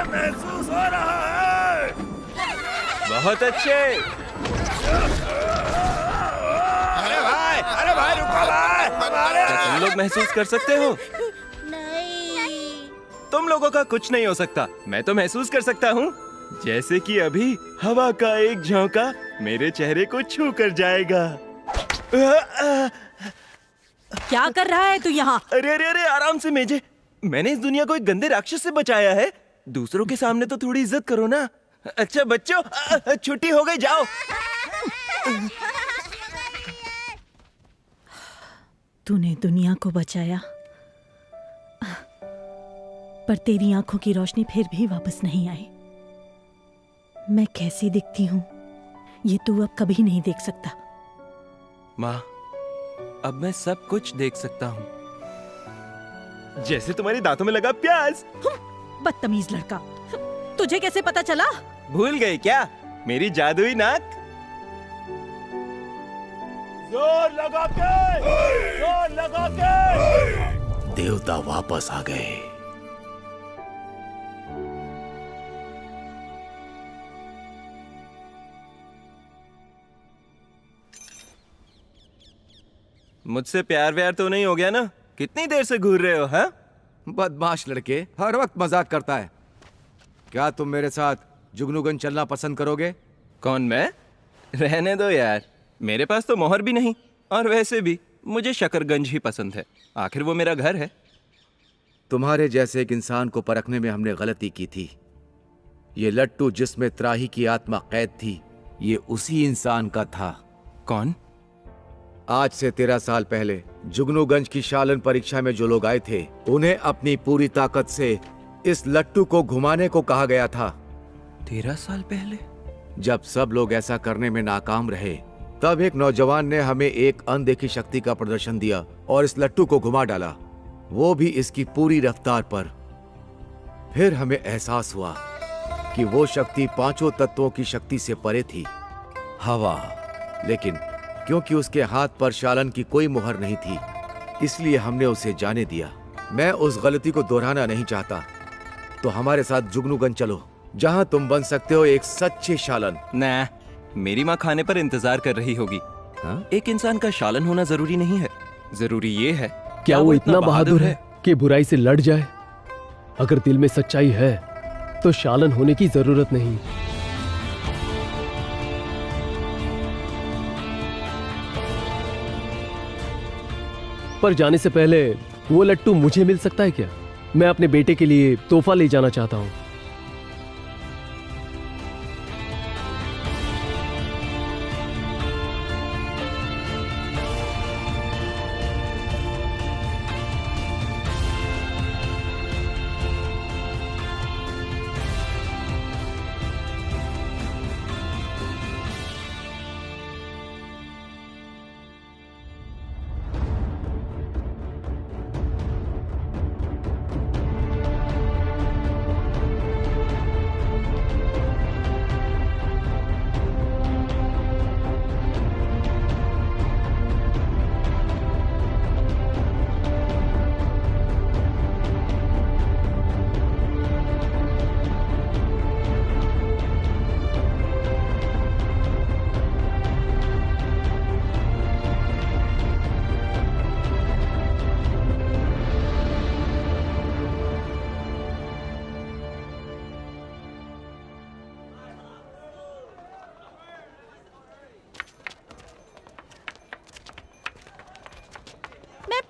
महसूस हो रहा है। बहुत अच्छे। अरे भाई रुको भाई। क्या तुम लोग महसूस कर सकते हो? तुम लोगों का कुछ नहीं हो सकता। मैं तो महसूस कर सकता हूँ, जैसे कि अभी हवा का एक झोंका मेरे चेहरे को छू कर जाएगा। क्या कर रहा है तू यहाँ? अरे अरे अरे, आराम से मेजे। मैंने इस दुनिया को एक गंदे राक्षस से बचाया है। दूसरों के सामने तो थोड़ी इज्जत करो ना। अच्छा बच्चों, छुट्टी हो गई, जाओ। तूने दुनिया को बचाया, पर तेरी आंखों की रोशनी फिर भी वापस नहीं आई। मैं कैसी दिखती हूँ ये तू अब कभी नहीं देख सकता। माँ, अब मैं सब कुछ देख सकता हूँ, जैसे तुम्हारे दांतों में लगा प्याज। बदतमीज लड़का, तुझे कैसे पता चला? भूल गई क्या मेरी जादुई नाक? जोर लगा के, जोर लगा के। देवता वापस आ गए। मुझसे प्यार व्यार तो नहीं हो गया ना? कितनी देर से घूर रहे हो? हाँ, बदमाश लड़के, हर वक्त मजाक करता है। क्या तुम मेरे साथ जुगनूगंज चलना पसंद करोगे? कौन, मैं? रहने दो यार, मेरे पास तो मोहर भी नहीं, और वैसे भी मुझे शकरगंज ही पसंद है। आखिर वो मेरा घर है। तुम्हारे जैसे एक इंसान को परखने में हमने गलती की थी। ये लट्टू जिसमें त्राही की आत्मा कैद थी, ये उसी इंसान का था। कौन? आज से 13 साल पहले जुगनूगंज की शालन परीक्षा में जो लोग आए थे, उन्हें अपनी पूरी ताकत से इस लट्टू को घुमाने को कहा गया था। 13 साल पहले? जब सब लोग ऐसा करने में नाकाम रहे, तब एक नौजवान ने हमें एक अनदेखी शक्ति का प्रदर्शन दिया और इस लट्टू को घुमा डाला, वो भी इसकी पूरी रफ्तार पर। फिर हमें एहसास हुआ कि वो शक्ति 5 तत्वों की शक्ति से परे थी। हवा, लेकिन क्योंकि उसके हाथ पर शालन की कोई मुहर नहीं थी, इसलिए हमने उसे जाने दिया। मैं उस गलती को दोहराना नहीं चाहता, तो हमारे साथ जुगनूगंज चलो, जहां तुम बन सकते हो एक सच्चे शालन। ना, मेरी माँ खाने पर इंतजार कर रही होगी। हाँ? एक इंसान का शालन होना जरूरी नहीं है, जरूरी ये है क्या वो इतना बहादुर है कि बुराई से लड़ जाए? अगर दिल में सच्चाई है तो शालन होने की जरूरत नहीं। पर जाने से पहले वो लट्टू मुझे मिल सकता है क्या? मैं अपने बेटे के लिए तोहफा ले जाना चाहता हूँ।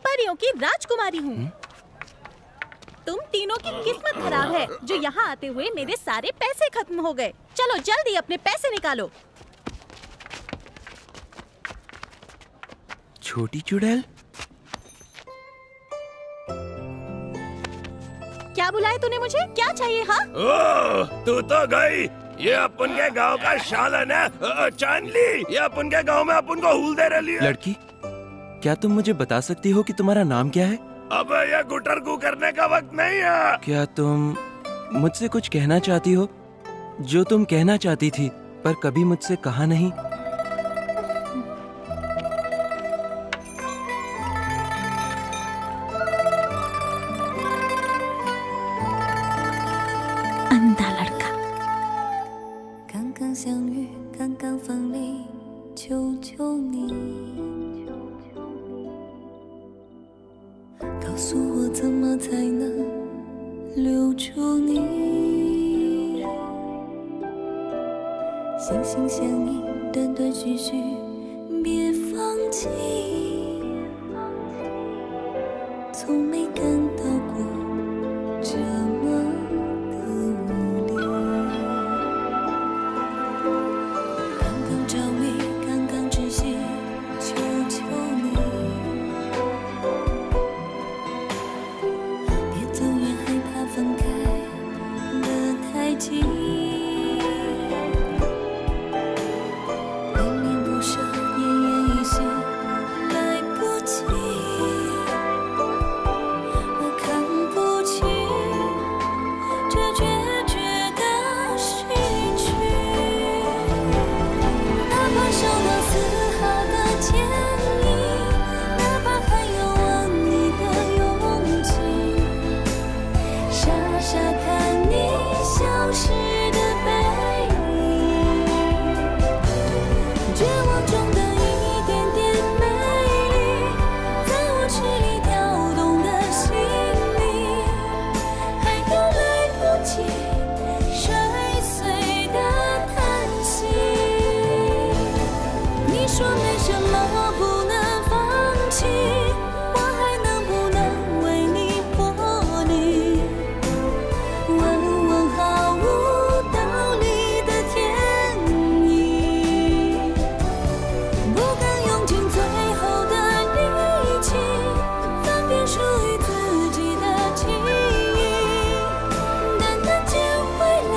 परियों की राजकुमारी हूँ। तुम तीनों की किस्मत खराब है जो यहाँ आते हुए मेरे सारे पैसे खत्म हो गए। चलो जल्दी अपने पैसे निकालो। छोटी चुड़ैल, क्या बुलाया तूने मुझे? क्या चाहिए? हाँ, तू तो गई। ये अपन के गांव का शालन है चांदली। ये अपन के गांव में अपन को हुल दे रही है। लड़की, क्या तुम मुझे बता सकती हो कि तुम्हारा नाम क्या है? अब ये गुटर गु करने का वक्त नहीं है। क्या तुम मुझसे कुछ कहना चाहती हो जो तुम कहना चाहती थी पर कभी मुझसे कहा नहीं? अंधा लड़का। 刚刚相遇，刚刚分离，求求你。 告诉我怎么才能留住你。心心相印，断断续续，别放弃。从没感到过这么的无力。刚刚着迷，刚刚窒息，求求你，别走远，害怕分开的太近。恋恋不舍，奄奄一息，来不及。我看不清这决绝的失去，哪怕受到丝毫的歉意，哪怕还有忘你的勇气，傻傻看你消失的背影，绝望中的一点点美丽，在我痴里跳动的心里，还有来不及摔碎的叹息。你说没什么不能放弃，我还能不能为你破例？问问毫无道理的天意，不敢用尽最后的力气，分辨属于自己的记忆，单单捡回了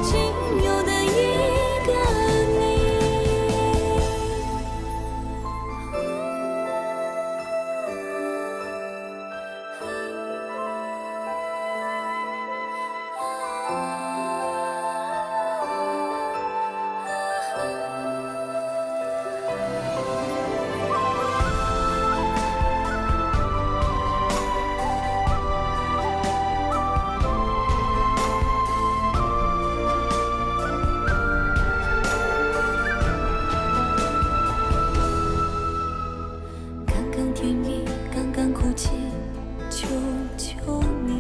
仅有的一个你。刚刚甜蜜，刚刚哭泣，求求你，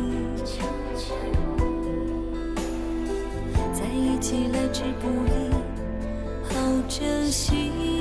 在一起来之不易，好珍惜。